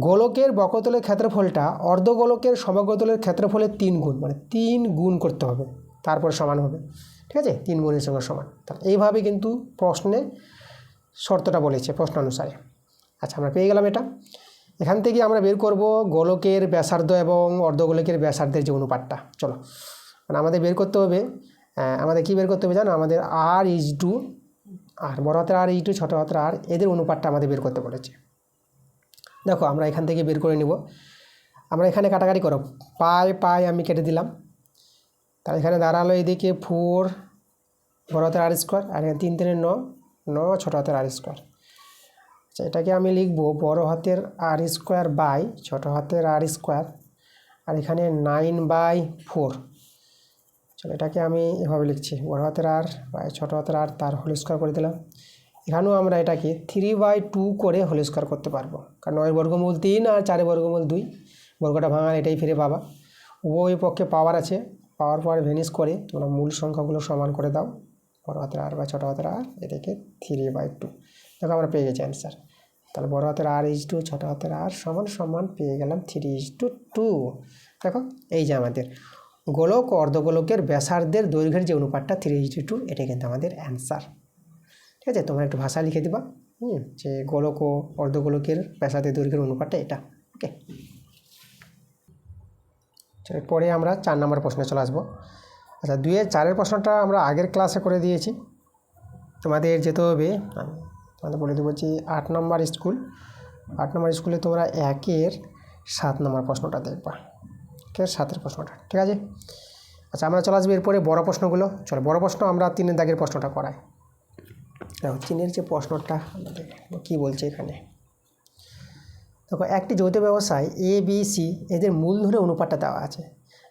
গোলকের বক্রতলের ক্ষেত্রফলটা অর্ধগোলকের সমগ্রতলের ক্ষেত্রফলের 3 গুণ, মানে 3 গুণ করতে হবে, তারপর সমান হবে। ঠিক আছে, 3 গুণের সঙ্গে সমান। তাহলে এইভাবে কিন্তু প্রশ্নে শর্তটা বলেছে প্রশ্ন অনুসারে। আচ্ছা, আমরা পেয়ে গেলাম এটা। এখান থেকে আমরা বের করব গোলকের ব্যাসার্ধ এবং অর্ধগোলকের ব্যাসার্ধের যে অনুপাতটা। চলো, মানে আমাদের বের করতে হবে, আমাদের কি বের করতে হবে জানো, আমাদের আর ইজ টু আর, বড় হাতের আর ইজ টু ছোটো হাতের আর, এদের অনুপাতটা আমাদের বের করতে বলেছে। দেখো আমরা এখান থেকে বের করে নিব। আমরা এখানে কাটাকাটি করো, পাই পাই আমি কেটে দিলাম, তাহলে এখানে দাঁড়ালো এদিকে 4 বড় হাতের আর স্কোয়ার, আর এখানে 3 3 9 9 ছোটো হাতের আর স্কোয়ার। আচ্ছা, এটাকে আমি লিখব বড় হাতের আর স্কোয়ার বাই ছোটো হাতের আর স্কোয়ার, আর এখানে 9/4। চলো, এটাকে আমি এভাবে লিখছি, বড় হাতের আর বাই ছোটো হাতের আর, তার হোল স্কোয়ার করে দিলাম। এখানেও আমরা এটাকে 3/2 করে হোল স্কোয়ার করতে পারবো, কারণ 9 বর্গমূল 3 আর 4 বর্গমূল 2, বর্গটা ভাঙার এটাই ফিরে পাবা। উভয় পক্ষে পাওয়ার আছে, পাওয়ার পর ভেনিস করে তোমরা মূল সংখ্যাগুলো সমান করে দাও, বড় হাতের আর বা ছোটো হাতের আর, এটাকে 3/2। দেখো আমরা পেয়ে গেছি অ্যান্সার। তাহলে বড় হাতের আর ইজ টু ছোটো হাতের আর সমান সমান পেয়ে গেলাম 3:2। দেখো এই যে আমাদের গোলক ও অর্ধগোলকের ব্যাসার্ধের দৈর্ঘ্যের যে অনুপাতটা 3:2, এটা কিন্তু আমাদের অ্যান্সার। ঠিক আছে, তোমরা একটু ভাষা লিখে দিবা, যে গোলক ও অর্ধগোলকের ব্যাসার্ধের দৈর্ঘ্যের অনুপাতটা এটা। ওকে, পরে আমরা 4 নম্বর প্রশ্নে চলে আসবো। আচ্ছা, 2 এর 4 প্রশ্নটা আমরা আগের ক্লাসে করে দিয়েছি, তোমাদের যেতে হবে, আমি তোমাদের বলে দেবো যে 8 নম্বর স্কুল, 8 নম্বর স্কুলে তোমরা 1-এর 7 নম্বর প্রশ্নটা দেখবা, 1-এর 7-এর প্রশ্নটা। ঠিক আছে, আচ্ছা আমরা চলে আসবো এরপরে বড় প্রশ্নগুলো। চলো বড় প্রশ্ন আমরা 3-এর দাগের প্রশ্নটা করাই। দেখো 3-এর যে প্রশ্নটা আমাদের কী বলছে এখানে, দেখো একটি যৌথ ব্যবসায় এ বি সি এদের মূলধনের অনুপাতটা দেওয়া আছে।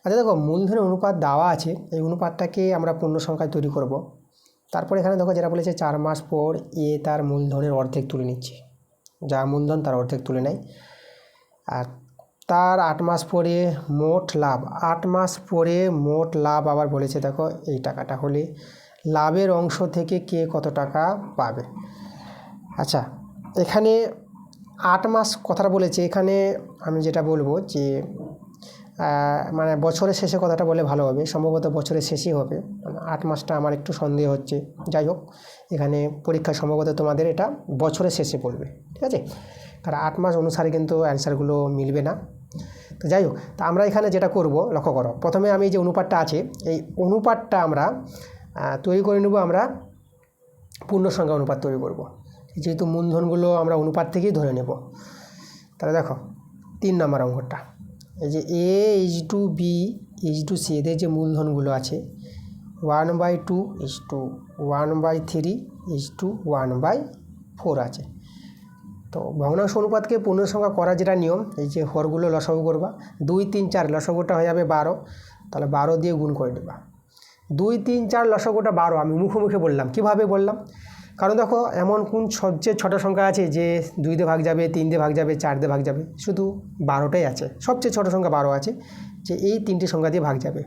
আচ্ছা দেখো, মূলধনের অনুপাত দেওয়া আছে, এই অনুপাতটাকে আমরা পূর্ণ সংখ্যায় তৈরি করব। তারপর এখানে দেখো যেটা বলেছে 4 মাস পর এ তার মূলধনের অর্ধেক তুলে নিচ্ছে, যা মূলধন তার অর্ধেক তুলে নেয়। আর তার 8 মাস পরে মোট লাভ, 8 মাস পরে মোট লাভ আবার বলেছে, দেখো এই টাকাটা হলে লাভের অংশ থেকে কে কত টাকা পাবে। আচ্ছা, এখানে 8 মাস কথাটা বলেছে, এখানে আমি যেটা বলবো যে মানে বছরের শেষে কথাটা বলে ভালো হবে, সম্ভবত বছরের শেষই হবে, মানে 8 মাসটা আমার একটু সন্দেহ হচ্ছে। যাই হোক, এখানে পরীক্ষা সম্ভবত তোমাদের এটা বছরের শেষে বলবে। ঠিক আছে, কারণ 8 মাস অনুসারে কিন্তু অ্যান্সারগুলো মিলবে না। তো যাই হোক, তা আমরা এখানে যেটা করব লক্ষ্য করো, প্রথমে আমি যে অনুপাতটা আছে এই অনুপাতটা আমরা তৈরি করে নেব, আমরা পূর্ণ সংখ্যা অনুপাত তৈরি করব, যেহেতু মূলধনগুলো আমরা অনুপাত থেকেই ধরে নেব। তাহলে দেখো 3 নম্বর অঙ্কটা, এই যে A is to B is to C এদের যে মূলধনগুলো আছে 1/2 ইজ টু 1/3 ইজ টু 1/4 আছে। তো ভগ্নাংশ অনুপাতকে পূর্ণ সংখ্যা করার যেটা নিয়ম, এই যে হরগুলো লসাগু করবা, 2 3 4 লসাগুটা হয়ে যাবে 12, তাহলে 12 দিয়ে গুণ করে দেবা। 2 3 4 লসাগুটা 12 আমি মুখে বললাম, কিভাবে বললাম, কারণ দেখো এমন কোন সবচেয়ে ছোটো সংখ্যা আছে যে 2 দিয়ে ভাগ যাবে, 3 দিয়ে ভাগ যাবে, 4 দিয়ে ভাগ যাবে, শুধু 12টাই আছে, সবচেয়ে ছোটো সংখ্যা 12 আছে, যে এই 3টে সংখ্যা দিয়ে ভাগ যাবে।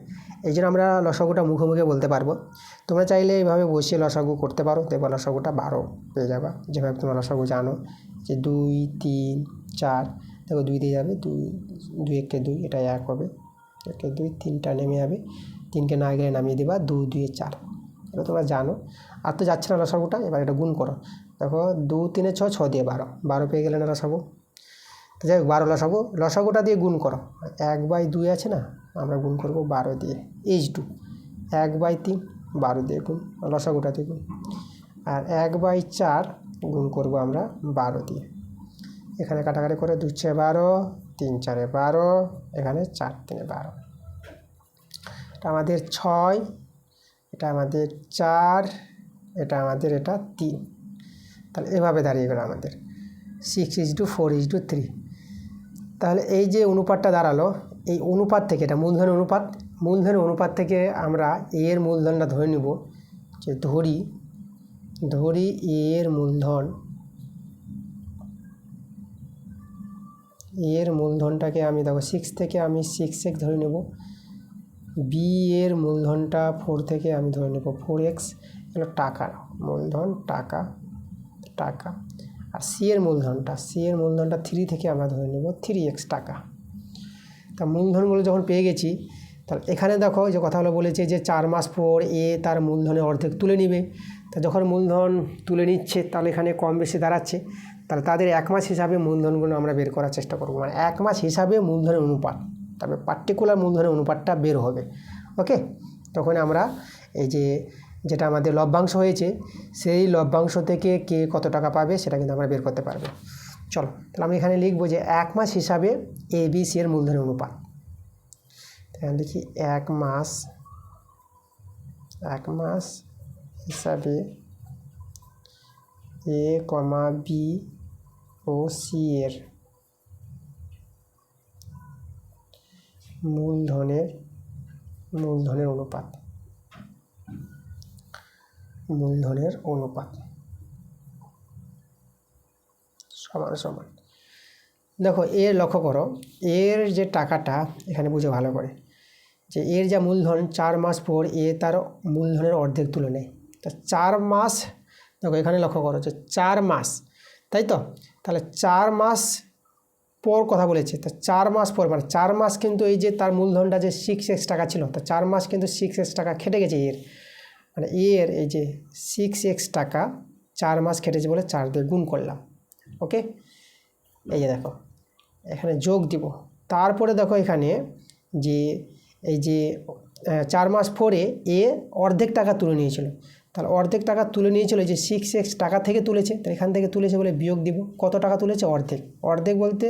এই জন্য আমরা লসাগুটা মুখে বলতে পারবো। তোমরা চাইলে এইভাবে বসিয়ে লসাগু করতে পারো, দেখবা লসাগুটা 12 পেয়ে যাবা, যেভাবে তোমরা লসাগু জানো যে 2 3 4, দেখো 2 দিয়ে যাবে, 2 2 1 2, এটা 1 হবে, 1 2 3টা নেমে যাবে, 3কে না গেলে নামিয়ে দেবা, 2 2 4, এটা তোমরা জানো। আর তো যাচ্ছে না লসাগুটা, এবার এটা গুণ করো, দেখো 2 3 6, 6 দিয়ে 12, 12 পেয়ে গেলে না লসাগু। তো যাই হোক 12 লসাগুটা দিয়ে গুণ করো, 1/2 আছে না, আমরা গুণ করব 12 দিয়ে, ইজ টু 1/3 12 দিয়ে গুণ, লসাগুটা দিয়ে গুণ, আর 1/4 গুণ করব আমরা 12 দিয়ে। এখানে কাটাকাটি করে 2 6 12, 3 4 12, এখানে 4 3 12, এটা আমাদের 6, এটা আমাদের 4, এটা আমাদের এটা 3, তাহলে এভাবে দাঁড়িয়ে গেল আমাদের 6:4:3। তাহলে এই যে অনুপাতটা দাঁড়ালো, এই অনুপাত থেকে, এটা মূলধনের অনুপাত থেকে আমরা এর মূলধনটা ধরে নিব, যে ধরি এর মূলধনটাকে আমি দেখো 6 থেকে আমি 6x ধরে নেব, বি এর মূলধনটা 4 থেকে আমি ধরে নেব 4x, এগুলো টাকা, মূলধন টাকা, আর সি এর মূলধনটা 3 থেকে আমরা ধরে নেব 3x টাকা। তা মূলধনগুলো যখন পেয়ে গেছি, তাহলে এখানে দেখো যে কথাগুলো বলেছে যে 4 মাস পর এ তার মূলধনের অর্ধেক তুলে নেবে। তা যখন মূলধন তুলে নিচ্ছে, তাহলে এখানে কম বেশি দাঁড়াচ্ছে, তাহলে তাদের 1 মাস হিসাবে মূলধনগুলো আমরা বের করার চেষ্টা করব, মানে 1 মাস হিসাবে মূলধনের অনুপাত, তবে পার্টিকুলার মূলধনের অনুপাতটা বের হবে। ওকে, তখন আমরা এই যেটা আমাদের লভ্যাংশ হয়েছে, সেই লভ্যাংশ থেকে কে কত টাকা পাবে সেটা কিন্তু আমরা বের করতে পারবো। চলো, তাহলে আমি এখানে লিখবো যে 1 মাস হিসাবে এ বি সি এর মূলধনের অনুপাত। তাহলে দেখি 1 মাস হিসাবে এ কমা বি ও সি এর মূলধনের অনুপাত সমান। দেখো এর লক্ষ্য করো, এর যে টাকাটা এখানে বুঝে ভালো করে, যে এর যা মূলধন 4 মাস পর এ তার মূলধনের অর্ধেক তুলে নেয়। তা 4 মাস, দেখো এখানে লক্ষ্য করো যে 4 মাস, তাই তো, তাহলে 4 মাস পর কথা বলেছে, তা 4 মাস পর মানে 4 মাস কিন্তু এই যে তার মূলধনটা যে 6x টাকা ছিল, তা 4 মাস কিন্তু 6x টাকা খেটে গেছে এর, মানে এর এই যে 6x টাকা 4 মাস খেটেছে বলে 4 দিয়ে গুণ করলাম। ওকে, এই যে দেখো এখানে যোগ দিব, তারপরে দেখো এখানে যে এই যে 4 মাস পরে এ অর্ধেক টাকা তুলে নিয়েছিল, তাহলে অর্ধেক টাকা তুলে নিয়েছিল যে 6x টাকা থেকে তুলেছে, তো এখান থেকে তুলেছে বলে বিয়োগ দিব, কত টাকা তুলেছে অর্ধেক বলতে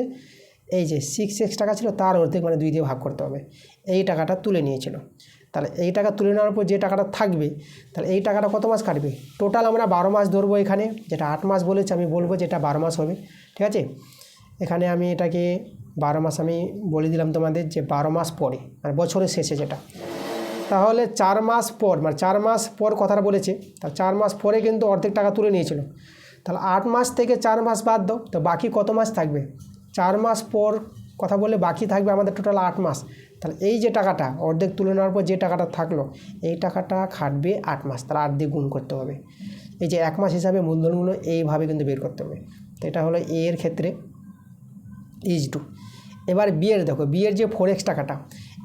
এই যে 6x টাকা ছিল তার অর্ধেক, মানে 2 দিয়ে ভাগ করতে হবে, এই টাকাটা তুলে নিয়েছিল। তাহলে এই টাকা তুলে নেওয়ার পর যে টাকাটা থাকবে, তাহলে এই টাকাটা কত মাস কাটবে, টোটাল আমরা 12 মাস ধরবো, এখানে যেটা 8 মাস বলেছে আমি বলবো যেটা 12 মাস হবে। ঠিক আছে, এখানে আমি এটাকে 12 মাস আমি বলে দিলাম তোমাদের, যে 12 মাস পরে মানে বছরের শেষে যেটা, তাহলে 4 মাস পর মানে 4 মাস পর কথাটা বলেছে, তাহলে 4 মাস পরে কিন্তু অর্ধেক টাকা তুলে নিয়েছিল, তাহলে 8 মাস থেকে 4 মাস বাদ দাও, তো বাকি কত মাস থাকবে, 4 মাস পর কথা বলে বাকি থাকবে আমাদের টোটাল 8 মাস। তাহলে এই যে টাকাটা অর্ধেক তুলে নেওয়ার পর যে টাকাটা থাকলো, এই টাকাটা খাটবে 8 মাস, তাহলে 8 দিয়ে গুণ করতে হবে। এই যে 1 মাস হিসাবে মূলধনগুলো এইভাবে কিন্তু বের করতে হবে। তো এটা হলো এ এর ক্ষেত্রে H2। এবার বি এর দেখো, বি এর যে 4x টাকাটা,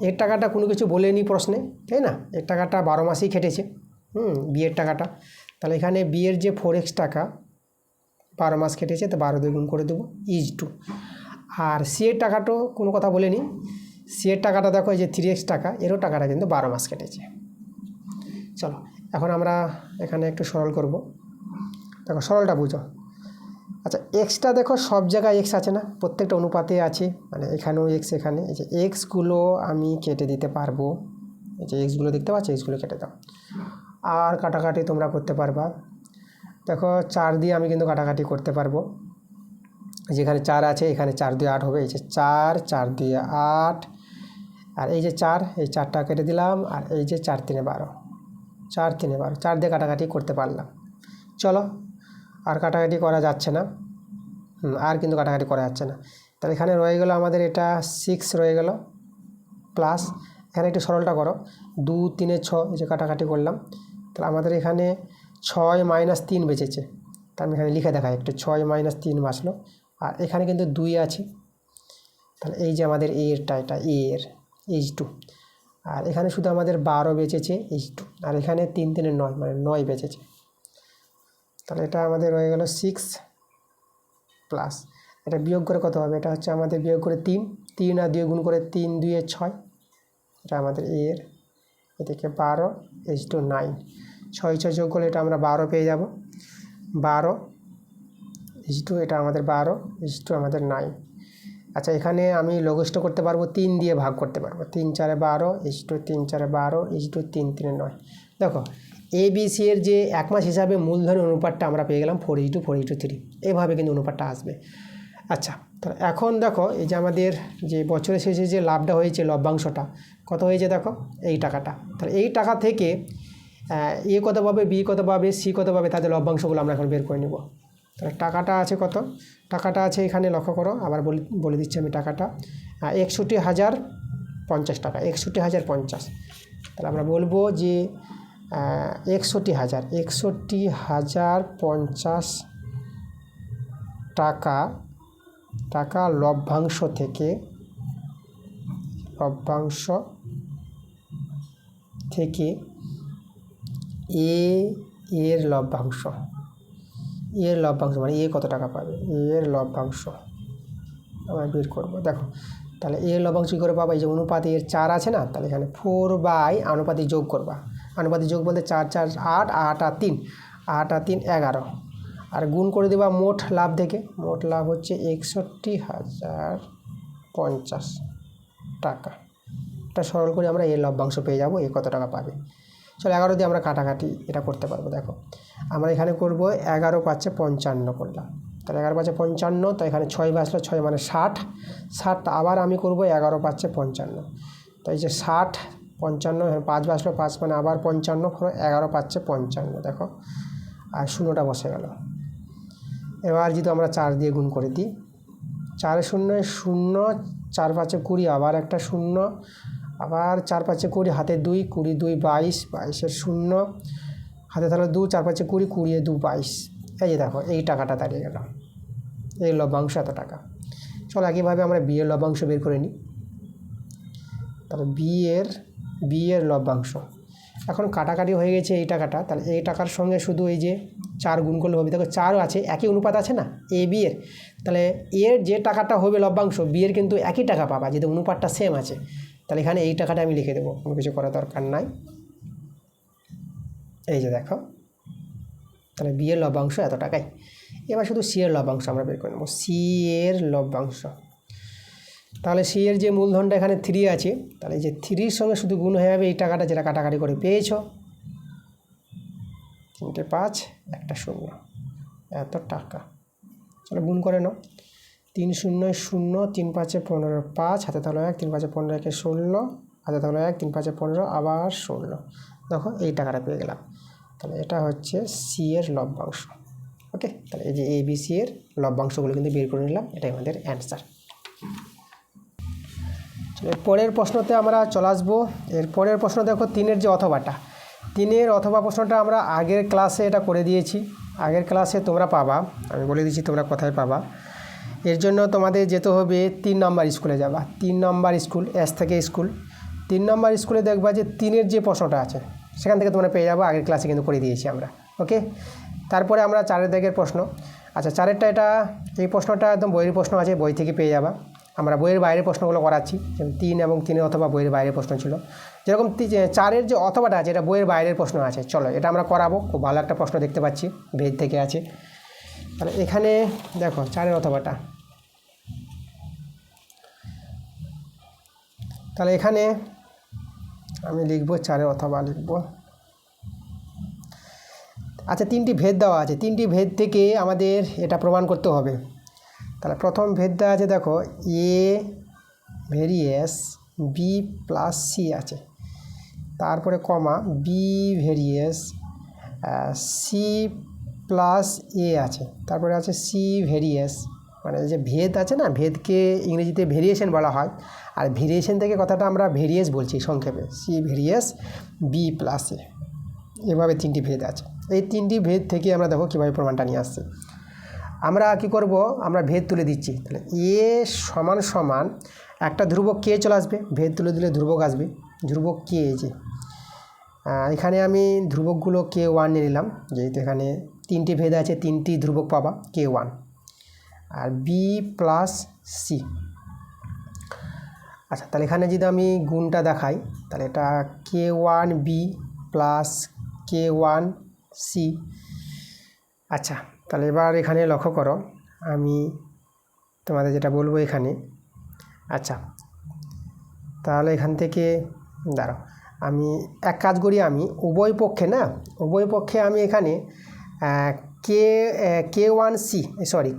এর টাকাটা কোনো কিছু বলেনি প্রশ্নে, তাই না, এর টাকাটা 12 মাসেই খেটেছে, বি এর টাকাটা, তাহলে এখানে বি এর যে 4x টাকা 12 মাস খেটেছে, তো 12 দিয়ে গুণ করে দেবো H2। আর সি এর টাকাটাও কোনো কথা বলেনি, সি এর টাকাটা দেখো এই যে 3x টাকা, এরও টাকাটা কিন্তু 12 মাস কেটেছে। চলো এখন আমরা এখানে একটু সরল করব, দেখো সরলটা বুঝো। আচ্ছা, এক্সটা দেখো সব জায়গায় এক্স আছে না, প্রত্যেকটা অনুপাতে আছে, মানে এখানেও এক্স, এখানে এই যে এক্সগুলো আমি কেটে দিতে পারবো, এই যে এক্সগুলো দেখতে পাচ্ছি, এক্সগুলো কেটে দাও, আর কাটাকাটি তোমরা করতে পারবা। দেখো 4 দিয়ে আমি কিন্তু কাটাকাটি করতে পারবো, যেখানে 4 আছে এখানে 4 দিয়ে 8 হবে, এই যে 4 দিয়ে 8, আর এই যে 4, এই 4টা কেটে দিলাম, আর এই যে 4 3 12, 4 3 12, 4 দিয়ে কাটাকাটি করতে পারলাম। চলো আর কাটাকাটি করা যাচ্ছে না, আর কিন্তু কাটাকাটি করা যাচ্ছে না, তাহলে এখানে রয়ে গেল আমাদের এটা 6 রয়ে গেল, প্লাস এখানে একটু সরলটা করো, 2 3 6, এই যে কাটাকাটি করলাম, তাহলে আমাদের এখানে 6 - 3 বেঁচেছে, তা আমি এখানে লিখে দেখাই একটু, 6 - 3 বাঁচলো, আর এখানে কিন্তু 2 আছে, তাহলে এই যে আমাদের এরটা, এটা এর H2, আর এখানে শুধু আমাদের 12 বেঁচেছে H2, আর এখানে 3 3 9 মানে 9 বেঁচেছে, তাহলে এটা আমাদের হয়ে গেল 6 প্লাস এটা বিয়োগ করে কত হবে, এটা হচ্ছে আমাদের বিয়োগ করে 3 আর 2 গুণ করে 3 2 6, এটা আমাদের এর, এদিকে 12 H2 9, 6 6 যোগ করলে এটা আমরা 12 পেয়ে যাব, 12 H2, এটা আমাদের 12 H2 আমাদের 9। আচ্ছা, এখানে আমি লঘিষ্ঠ করতে পারবো, 3 দিয়ে ভাগ করতে পারবো, 3 4 12 H2, 3 4 12 H2, 3 3 9। দেখো ABC এর যে 1 মাস হিসাবে মূলধনের অনুপাতটা আমরা পেয়ে গেলাম 4:4:3। এভাবে কিন্তু অনুপাতটা আসবে। আচ্ছা, তো এখন দেখো এই যে আমাদের যে বছরের শেষে যে লাভটা হয়েছে, লভ্যাংশটা কত হয়েছে দেখো, এই টাকাটা। তাহলে এই টাকা থেকে এ কত পাবে, বি কত পাবে, সি কত পাবে, তাদের লভ্যাংশগুলো আমরা এখন বের করে নেব। তাহলে টাকাটা আছে কত, টাকাটা আছে এখানে লক্ষ্য করো, আবার বলে দিচ্ছি আমি টাকাটা 61,050 টাকা, 61,050। তাহলে আমরা বলবো যে 61,050 টাকা লভ্যাংশ থেকে এর লভ্যাংশ মানে কত টাকা পাবে, এর লভ্যাংশ আমরা বের করবো। দেখো তাহলে এর লভ্যাংশ কী করে পাবো, এই যে অনুপাতে এর 4 আছে না, তাহলে এখানে 4 আনুপাতিক যোগ করবা। আনুপাতিক যোগ বলতে 4 4 8, 8 আর 3, 8 আর 3 11, আর গুণ করে দেবা মোট লাভ থেকে। মোট লাভ হচ্ছে 61,050 টাকা। এটা সরল করে আমরা এর লভ্যাংশ পেয়ে যাবো, কত টাকা পাবে। চলো 11 দিয়ে আমরা কাটাকাটি এটা করতে পারবো। দেখো আমরা এখানে করব 11 5 55 করলাম, তাহলে 11 5 55, তো এখানে 6 বাসলো, 6 মানে 60, আবার আমি করব 11 5 55, তো এই যে 60 55, 5 বাসলো, 5 মানে আবার 55, 11 5 55। দেখো আর শূন্যটা বসে গেল। এবার যদি আমরা 4 দিয়ে গুণ করে দিই, 4 0 0, 4 5 20, আবার একটা 0, আবার 4 5 20, হাতে 2, 20 2 22, 22 0, হাতে তাহলে 2, 4 5 20, 20 2 22। এই যে দেখো এই টাকাটা দাঁড়িয়ে গেল, এই লভ্যাংশ এত টাকা। চলো একইভাবে আমরা বি এর লভ্যাংশ বের করে নিই। তাহলে বি এর লভ্যাংশ এখন কাটাকাটি হয়ে গেছে এই টাকাটা, তাহলে এই টাকার সঙ্গে শুধু এই যে 4 গুণ করলে হবে। দেখো 4 আছে, একই অনুপাত আছে না এ বি এর, তাহলে এর যে টাকাটা হবে লভ্যাংশ, বি এর কিন্তু একই টাকা পাবা, যেহেতু অনুপাতটা সেম আছে। তাহলে এখানে এই টাকাটা আমি লিখে দেবো, কোনো কিছু করার দরকার নাই। এই যে দেখো, তাহলে বি এর লভ্যাংশ এত টাকাই। এবার শুধু সি এর লভ্যাংশ আমরা বের করে নেব। সি এর লভ্যাংশ, তাহলে সি এর যে মূলধনটা এখানে 3 আছে, তাহলে এই যে 3-র সঙ্গে শুধু গুণ হয়ে যাবে এই টাকাটা, যেটা কাটাকাটি করে পেয়েছো। 3 5 1 0, এত টাকা। চলো গুণ করে নাও, 3 0 0, 3 5 15, 5 হাতে তাহলে 1, 3 5 15 1 16, হাতে তাহলে 1, 3 5 15, আবার 16। দেখো এই টাকাটা পেয়ে গেলাম। তাহলে এটা হচ্ছে সি এর লভ্যাংশ। ওকে, তাহলে এই যে এ বি সি এর লভ্যাংশগুলো কিন্তু বের করে নিলাম, এটাই আমাদের অ্যান্সার। পরের প্রশ্নতে আমরা চলে আসবো। এর পরের প্রশ্ন দেখো 3-এর যে অথবাটা, 3-এর অথবা প্রশ্নটা আমরা আগের ক্লাসে এটা করে দিয়েছি। আগের ক্লাসে তোমরা পাবা, আমি বলে দিচ্ছি তোমরা কোথায় পাবা। এর জন্য তোমাদের যেতে হবে 3 নম্বর স্কুলে যাবা। 3 নম্বর স্কুল, এস থেকে স্কুল, 3 নম্বর স্কুলে দেখবা যে 3-এর যে প্রশ্নটা আছে সেখান থেকে তোমরা পেয়ে যাবো। আগের ক্লাসে কিন্তু করে দিয়েছি আমরা। ওকে, তারপরে আমরা 4-এর দাগের প্রশ্ন। আচ্ছা 4-এরটা এই প্রশ্নটা একদম বইয়ের প্রশ্ন আছে, বই থেকে পেয়ে যাবা। আমরা বইয়ের বাইরের প্রশ্নগুলো করাচ্ছি, 3 এবং 3 অথবা বইয়ের বাইরের প্রশ্ন ছিল। যেরকম 4-এর যে অথবাটা আছে এটা বইয়ের বাইরের প্রশ্ন আছে। চলো এটা আমরা করাবো, খুব ভালো একটা প্রশ্ন দেখতে পাচ্ছি, ভেদ থেকে আছে। তাহলে এখানে দেখো 4-এর অথবাটা, তাহলে এখানে আমি লিখবো 4-এর অথবা লিখবো। আচ্ছা 3টি ভেদ দেওয়া আছে, 3টি ভেদ থেকে আমাদের এটা প্রমাণ করতে হবে। তাহলে প্রথম ভেদটা আছে দেখো, এ ভেরিয়েস বি প্লাস সি আছে, তারপরে কমা বি ভেরিয়েস সি প্লাস এ আছে, তারপরে আছে সি ভেরিয়েস, মানে যে ভেদ আছে না, ভেদকে ইংরেজিতে ভেরিয়েশন বলা হয়, আর ভেরিয়েশন থেকে কথাটা আমরা ভেরিয়েস বলছি সংক্ষেপে, সি ভেরিয়েস বি প্লাস এ। এভাবে 3টি ভেদ আছে। এই 3টি ভেদ থেকে আমরা দেখো কীভাবে প্রমাণটা নিয়ে আসছি। আমরা কি করব, আমরা ভেদ তুলে দিচ্ছি। তাহলে এ সমান সমান একটা ধ্রুবক কে চলে আসবে, ভেদ তুলে দিলে ধ্রুবক আসবে, ধ্রুবক কে। যে এখানে আমি ধ্রুবকগুলো K1 নিয়ে নিলাম, যেহেতু এখানে 3টি ভেদ আছে, 3টি ধ্রুবক পাবা K1, আর বি প্লাস সি। আচ্ছা তাহলে এখানে যদি আমি গুণটা দেখাই, তাহলে এটা K1 B plus K1 C. আচ্ছা তাহলে এবার এখানে লক্ষ্য করো, আমি তোমাদের যেটা বলবো এখানে। আচ্ছা তাহলে এখান থেকে দাঁড়াও, আমি এক কাজ করি, আমি উভয় পক্ষে আমি এখানে K1C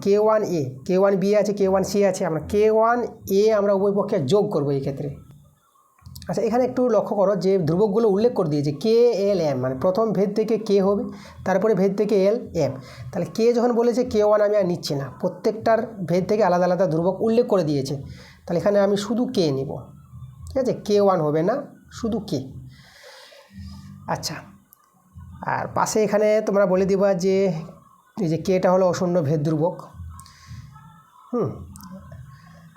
K1A K1B আছে, K1C আছে, আমরা K1A আমরা উভয় পক্ষে যোগ করব এই ক্ষেত্রে। আচ্ছা, এখানে একটু লক্ষ্য করো যে ধ্রুবকগুলো উল্লেখ করে দিয়েছে KLM, মানে প্রথম ভেদ থেকে K হবে, তারপরে ভেদ থেকে LM। তাহলে K যখন বলেছে K1 আমি আর নিচ্ছি না, প্রত্যেকটার ভেদ থেকে আলাদা আলাদা ধ্রুবক উল্লেখ করে দিয়েছে। তাহলে এখানে আমি শুধু K নিব, ঠিক আছে, K1 হবে না, শুধু K। আচ্ছা, আর পাশে এখানে তোমরা বলে দিবা যে এই যে Kটা হলো অশূন্য ভেদ ধ্রুবক।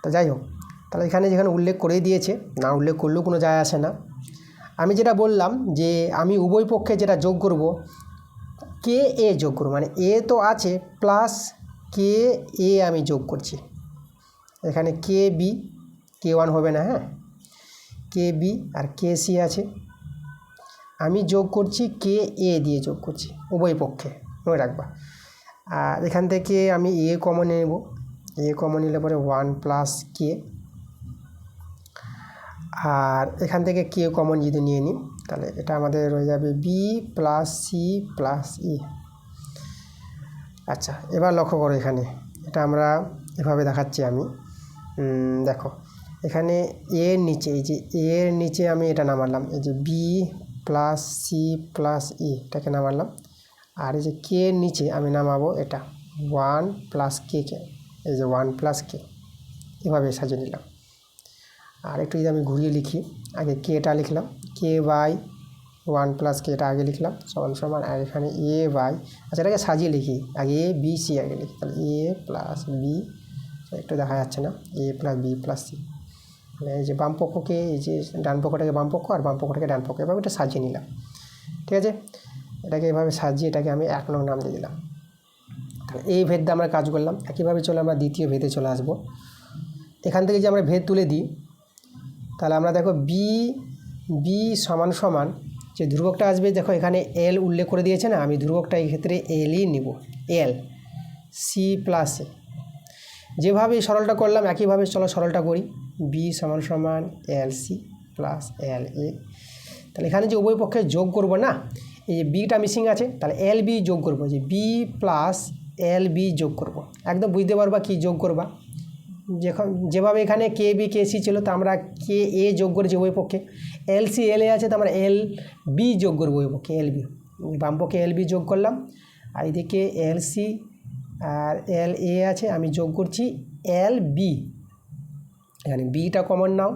তো যাই হোক, তাহলে এখানে যেখানে উল্লেখ করেই দিয়েছে, না উল্লেখ করলেও কোনো যায় আসে না। আমি যেটা বললাম যে আমি উভয় পক্ষে যেটা যোগ করব, KA যোগ করব, মানে A তো আছে প্লাস KA আমি যোগ করছি। এখানে KB K1 হবে না, হ্যাঁ, KB আর KC আছে, আমি যোগ করছি KA দিয়ে যোগ করছি উভয় পক্ষে, মনে রাখবা। আর এখান থেকে আমি A কমন নেব, A কমন নিলে পরে 1 প্লাস K, আর এখান থেকে K কমন যদি নিয়ে নিই তাহলে এটা আমাদের হয়ে যাবে B plus C plus E। আচ্ছা, এবার লক্ষ্য করো এখানে, এটা আমরা এভাবে দেখাচ্ছি আমি। দেখো এখানে এর নিচে, এই যে এর নিচে আমি এটা নামালাম, এই যে B plus C plus E এটাকে নামালাম। আর এই যে K এর নিচে আমি নামাবো এটা 1 প্লাস K কে, এই যে 1 প্লাস K, এভাবে সাজিয়ে নিলাম। আর একটু যদি আমি ঘুরিয়ে লিখি, আগে Kটা লিখলাম, K বাই 1 প্লাস K এটা আগে লিখলাম সমান সমান, আর এখানে A বাই, আচ্ছা এটাকে সাজিয়ে লিখি, আগে A B C আগে লিখি, তাহলে A প্লাস B, একটু দেখা যাচ্ছে না, A plus B plus C। মানে এই যে বাম পক্ষকে, এই যে ডান পক্ষটাকে বাম পক্ষ আর বাম পক্ষটাকে ডান পক্ষ, এভাবে এটা সাজিয়ে নিলাম, ঠিক আছে। এটাকে এভাবে সাজিয়ে এটাকে আমি 1 নং নাম দিয়ে দিলাম। তাহলে এই ভেদটা আমরা কাজ করলাম। একইভাবে চলে আমরা দ্বিতীয় ভেদে চলে আসব। এখান থেকে যে আমরা ভেদ তুলে দিই, তাহলে আমরা দেখো B সমান সমান যে ধ্রুবকটা আসবে, দেখো এখানে L উল্লেখ করে দিয়েছে না, আমি ধ্রুবকটা এই ক্ষেত্রে Lই নিব, L C প্লাস A। যেভাবে সরলটা করলাম একইভাবে চলো সরলটা করি, B সমান সমান LC প্লাস LA। তাহলে এখানে যে উভয় পক্ষে যোগ করব না, এই যে বিটা মিসিং আছে, তাহলে LB যোগ করব, যে B প্লাস LB যোগ করব। একদম বুঝতে পারবা কি যোগ করবা, যেভাবে এখানে KB KC ছিল, তো আমরা KA যোগ করেছি উভয় পক্ষে, LC LA আছে, তো আমরা LB যোগ করবো উভয় পক্ষে, LB বাম পক্ষে LB যোগ করলাম, আর এদিকে LC আর LA আছে, আমি যোগ করছি LB। এখানে বিটা কমন নাও,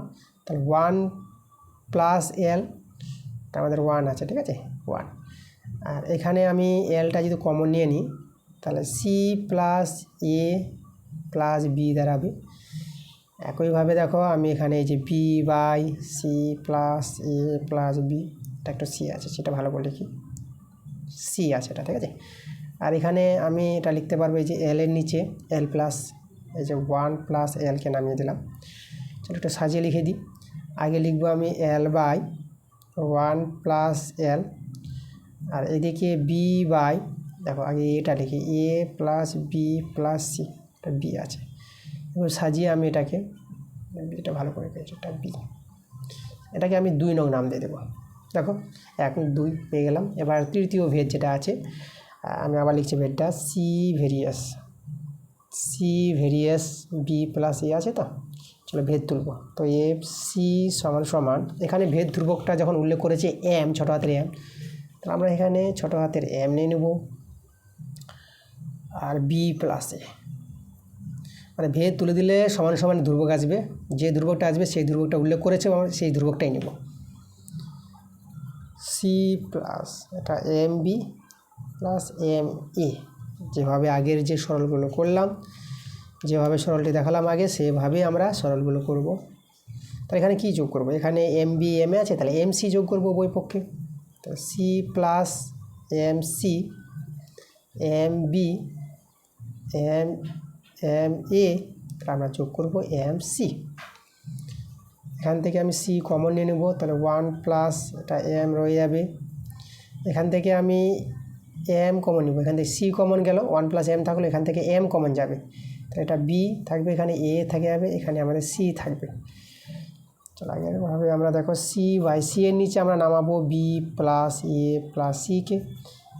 তাহলে 1 প্লাস L, আমাদের 1 আছে, ঠিক আছে 1। আর এখানে আমি Lটা যদি কমন নিয়ে নিই, তাহলে C plus A plus B দাঁড়াবে। একইভাবে দেখো আমি এখানে এই যে B by C plus A plus B, এটা একটা C আছে, সেটা ভালো করে লিখি, C আছে এটা, ঠিক আছে। আর এখানে আমি এটা লিখতে পারবো, এই যে L এর নিচে L প্লাস, এই যে 1 প্লাস Lকে নামিয়ে দিলাম। চলো একটু সাজিয়ে লিখে দিই। আগে লিখবো আমি L বাই 1 প্লাস L, আর এদিকে B বাই, দেখো আগে এটা লিখি A plus B plus C, এটা B আছে। এবার সাজিয়ে আমি এটাকে, এটা ভালো করে পেয়েছি, এটা B, এটাকে আমি 2 নং নাম দিয়ে দেবো। দেখো 1 2 পেয়ে গেলাম। এবার তৃতীয় ভেদ যেটা আছে, আমি আবার লিখছি ভেদটা C various B plus A আছে। তো চলো ভেদ তুলব। তো FC সমান সমান, এখানে ভেদ ধ্রুবকটা যখন উল্লেখ করেছে M, ছোটো হাতের M, তাহলে আমরা এখানে ছোটো হাতের M নিয়ে নেব, আর B প্লাস A, মানে ভেদ তুলে দিলে সমান সমান ধ্রুবক আসবে, যে ধ্রুবকটা আসবে সেই ধ্রুবকটা উল্লেখ করেছে, আমরা সেই ধ্রুবকটাই নেব। C প্লাস এটা MB প্লাস MA, যেভাবে আগের যে সরলগুলো করলাম, যেভাবে সরলটি দেখালাম আগে, সেভাবে আমরা সরলগুলো করব। তাহলে এখানে কি যোগ করব, এখানে MB MA আছে, তাহলে MC যোগ করব উভয় পক্ষে, তো C plus MC MB MA, তাহলে আমরা যোগ করব MC। এখান থেকে আমি C কমন নিয়ে নেব, তাহলে 1 প্লাস এটা M রয়ে যাবে। এখান থেকে আমি M কমন নেব, এখান থেকে C কমন গেল, 1 প্লাস M থাকলো, এখান থেকে M কমন যাবে, তাহলে এটা B থাকবে, এখানে A থেকে যাবে, এখানে আমাদের C থাকবে। চলো আগেভাবে আমরা দেখো সি বাই সি এর নিচে আমরা নামাবো বি প্লাস এ প্লাস সিকে,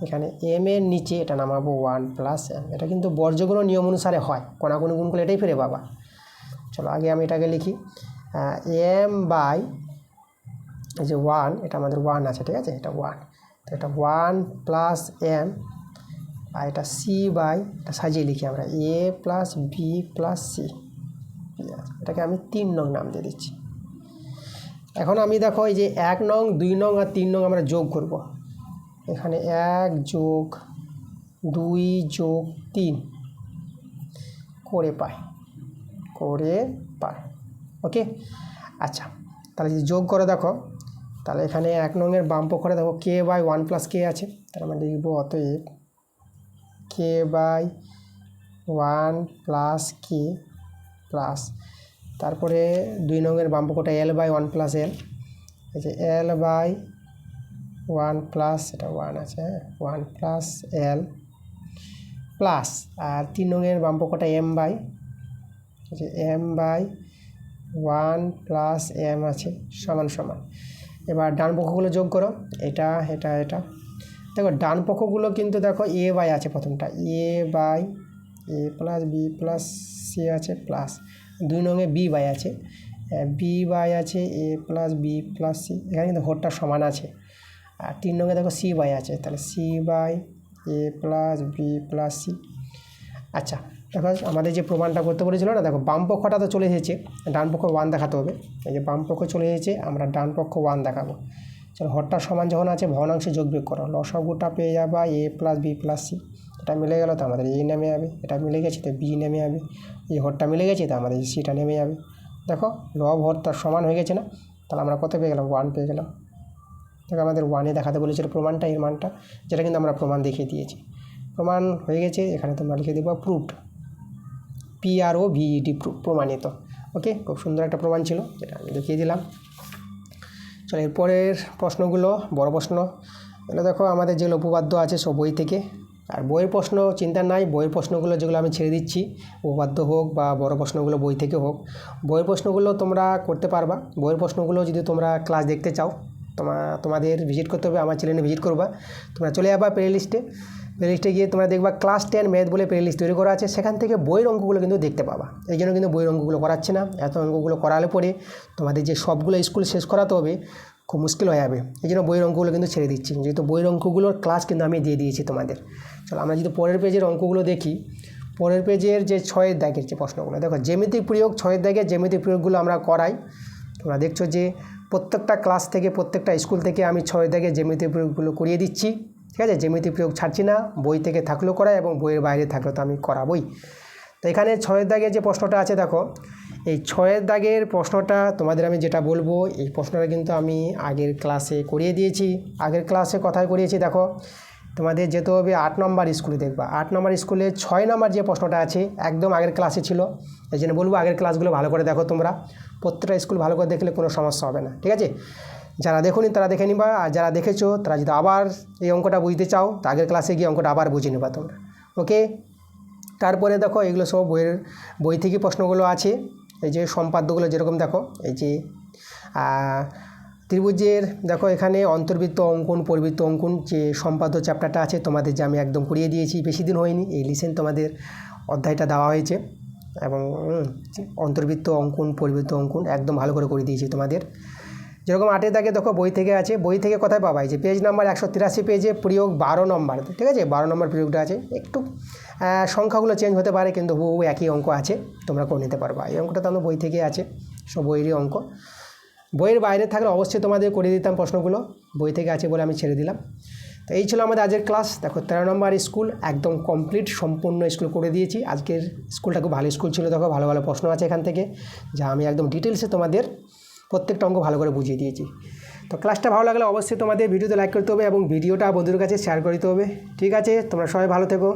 এখানে এম এর নিচে এটা নামাবো 1 প্লাস এম। এটা কিন্তু বর্গগুলো নিয়ম অনুসারে হয়, কোনাকুনি গুণ করলে এটাই ফিরে পাবা। চলো আগে আমি এটাকে লিখি এম বাই এই যে 1, এটা আমাদের 1 আছে, ঠিক আছে, এটা 1, তো এটা 1 প্লাস এম, আর এটা সি বাই, এটা সাজিয়ে লিখি আমরা এ প্লাস বি প্লাস সি, এটাকে আমি 3 নং নাম দিয়ে দিচ্ছি। এখন আমি দেখো এই যে 1 নং 2 নং আর 3 নং আমরা যোগ করব, এখানে 1 যোগ 2 যোগ 3 করে পাই ওকে। আচ্ছা, তাহলে যদি যোগ করে দেখো, তাহলে এখানে 1 নংয়ের বাম পক্ষে দেখো কে বাই 1 প্লাস কে আছে, তাহলে আমরা লিখব অতএব কে বাই 1 প্লাস কে প্লাস, তারপরে 2 নংয়ের বাম পক্ষটা এল বাই 1 প্লাস এল, এই যে এল বাই 1 প্লাস, এটা 1 আছে, 1 প্লাস এল প্লাস, আর 3 নংয়ের বাম পক্ষটা এম বাই, যে এম বাই 1 প্লাস এম আছে সমান সমান। এবার ডান পক্ষগুলো যোগ করো, এটা এটা এটা, দেখো ডান পক্ষগুলো কিন্তু দেখো এ বাই আছে, প্রথমটা A by A plus B plus C আছে প্লাস, 2 নংয়ে বি বাই আছে, বি বাই আছে A plus B plus C, এখানে কিন্তু হরটা সমান আছে। আর 3 নংয়ে দেখো সি বাই আছে, তাহলে C by A plus B plus C. আচ্ছা দেখো আমাদের যে প্রমাণটা করতে বলেছিল না, দেখো বাম পক্ষটা তো চলে এসেছে, ডান পক্ষ 1 দেখাতে হবে, এই যে বাম পক্ষ চলে এসেছে, আমরা ডান পক্ষ 1 দেখাবো। চলো হরটা সমান যখন আছে ভগ্নাংশে যোগ বিয়োগ করো, লসাগুটা পেয়ে যাবা এ প্লাস বি প্লাস সি, এটা মিলে গেল তো আমাদের এ নেমে যাবে, এটা মিলে গেছে তো বি নেমে যাবে, এই হরটা মিলে গেছে তো আমাদের সিটা নেমে যাবে। দেখো লব হরটা সমান হয়ে গেছে না, তাহলে আমরা কত পেয়ে গেলাম 1 পেয়ে গেলাম। দেখো আমাদের 1-এ দেখাতে বলেছিল প্রমাণটা, এর মানটা, যেটা কিন্তু আমরা প্রমাণ দেখিয়ে দিয়েছি, প্রমাণ হয়ে গেছে। এখানে তোমরা লিখে দেবো প্রুভড, PROVED, প্রমাণিত। ওকে, খুব সুন্দর একটা প্রমাণ ছিল, যেটা আমি দেখিয়ে দিলাম। চলো এরপরের প্রশ্নগুলো বড় প্রশ্ন, এগুলো দেখো আমাদের যেগুলো উপপাদ্য আছে সব বই থেকে, আর বইয়ের প্রশ্ন চিন্তা নাই, বইয়ের প্রশ্নগুলো যেগুলো আমি ছেড়ে দিচ্ছি, উপপাদ্য হোক বা বড় প্রশ্নগুলো বই থেকে হোক, বইয়ের প্রশ্নগুলো তোমরা করতে পারবা। বইয়ের প্রশ্নগুলো যদি তোমরা ক্লাস দেখতে চাও, তোমাদের ভিজিট করতে হবে, আমার চ্যানেলে ভিজিট করবা, তোমরা চলে যাবা প্লেলিস্টে গিয়ে তোমরা দেখবা ক্লাস 10 ম্যাথ বলে প্লেলিস্ট তৈরি করা আছে, সেখান থেকে বইয়ের অঙ্কগুলো কিন্তু দেখতে পাবা। এই জন্য কিন্তু বইয়ের অঙ্কগুলো করাচ্ছে না, এত অঙ্কগুলো করালে পরে তোমাদের যে সবগুলো স্কুল শেষ করাতে হবে খুব মুশকিল হয়ে যাবে, এই জন্য বইয়ের অঙ্কগুলো কিন্তু ছেড়ে দিচ্ছি, যেহেতু বইয়ের অঙ্কগুলোর ক্লাস কিন্তু আমি দিয়ে দিয়েছি তোমাদের। চলো আমরা যদি পরের পেজের অঙ্কগুলো দেখি, পরের পেজের যে 6-এর দাগের যে প্রশ্নগুলো, দেখো জ্যামিতিক প্রয়োগ 6-এর দাগের জ্যামিতিক প্রয়োগগুলো আমরা করাই। তোমরা দেখছো যে প্রত্যেকটা ক্লাস থেকে প্রত্যেকটা স্কুল থেকে আমি 6-এর দাগের জ্যামিতিক প্রয়োগগুলো করিয়ে দিচ্ছি, ঠিক আছে, জ্যামিতিক প্রয়োগ ছাড়ছি না, বই থেকে থাকলেও করাই এবং বইয়ের বাইরে থাকলেও তো আমি করাবই। তো এখানে 6-এর দাগের যে প্রশ্নটা আছে, দেখো এই 6-এর দাগের প্রশ্নটা তোমাদের আমি যেটা বলবো, এই প্রশ্নটা কিন্তু আমি আগের ক্লাসে করিয়ে দিয়েছি। আগের ক্লাসে কথায় করিয়েছি, দেখো তোমাদের যেতে হবে 8 নম্বর স্কুলে, দেখবা 8 নম্বর স্কুলে 6 নম্বর যে প্রশ্নটা আছে একদম আগের ক্লাসে ছিল, এই জন্য বলবো আগের ক্লাসগুলো ভালো করে দেখো, তোমরা প্রত্যেকটা স্কুল ভালো করে দেখলে কোনো সমস্যা হবে না, ঠিক আছে। যারা দেখোনি তারা দেখে নিবা, আর যারা দেখেছো তারা যদি আবার এই অঙ্কটা বুঝতে চাও তো আগের ক্লাসে গিয়ে অঙ্কটা আবার বুঝে নিবা তোমরা, ওকে। তারপরে দেখো এগুলো সব বই থেকে প্রশ্নগুলো আছে, এই যে সম্পাদ্যগুলো যেরকম দেখো, এই যে ত্রিভুজের দেখো এখানে অন্তর্বৃত্ত অঙ্কন পরিবৃত্ত অঙ্কন যে সম্পাদ্য চ্যাপ্টারটা আছে তোমাদের যে আমি একদম করিয়ে দিয়েছি, বেশি দিন হয়নি, এই লিসেন তোমাদের অধ্যায়টা দেওয়া হয়েছে, এবং অন্তর্বৃত্ত অঙ্কন পরিবৃত্ত অঙ্কন একদম ভালো করে দিয়েছি তোমাদের। যেরকম 8-এর দাগে দেখো বই থেকে আছে, বই থেকে কোথায় পাবা, এই যে পেজ নাম্বার 183 পেজে প্রয়োগ 12 নম্বর, ঠিক আছে, 12 নম্বর প্রয়োগটা আছে, একটু সংখ্যাগুলো চেঞ্জ হতে পারে কিন্তু হুবহু একই অঙ্ক আছে, তোমরা করে নিতে পারবা। এই অঙ্কটা তো আমার বই থেকে আছে, সব বইয়েরই অঙ্ক, বইয়ের বাইরে থাকলে অবশ্যই তোমাদের করে দিতাম প্রশ্নগুলো, বই থেকে আছে বলে আমি ছেড়ে দিলাম। তো এই ছিল আমাদের আজকের ক্লাস। দেখো 13 নম্বর স্কুল একদম কমপ্লিট সম্পূর্ণ স্কুল করে দিয়েছি। আজকের স্কুলটা খুব ভালো স্কুল ছিল, দেখো ভালো ভালো প্রশ্ন আছে এখান থেকে, যা আমি একদম ডিটেলসে তোমাদের প্রত্যেকটা অঙ্ক ভালো করে বুঝিয়ে দিয়েছি। তো ক্লাসটা ভালো লাগলে অবশ্যই তোমাদের ভিডিওতে লাইক করতে হবে এবং ভিডিওটা বন্ধুদের কাছে শেয়ার করে দিতে হবে, ঠিক আছে। তোমরা সবাই ভালো থেকো।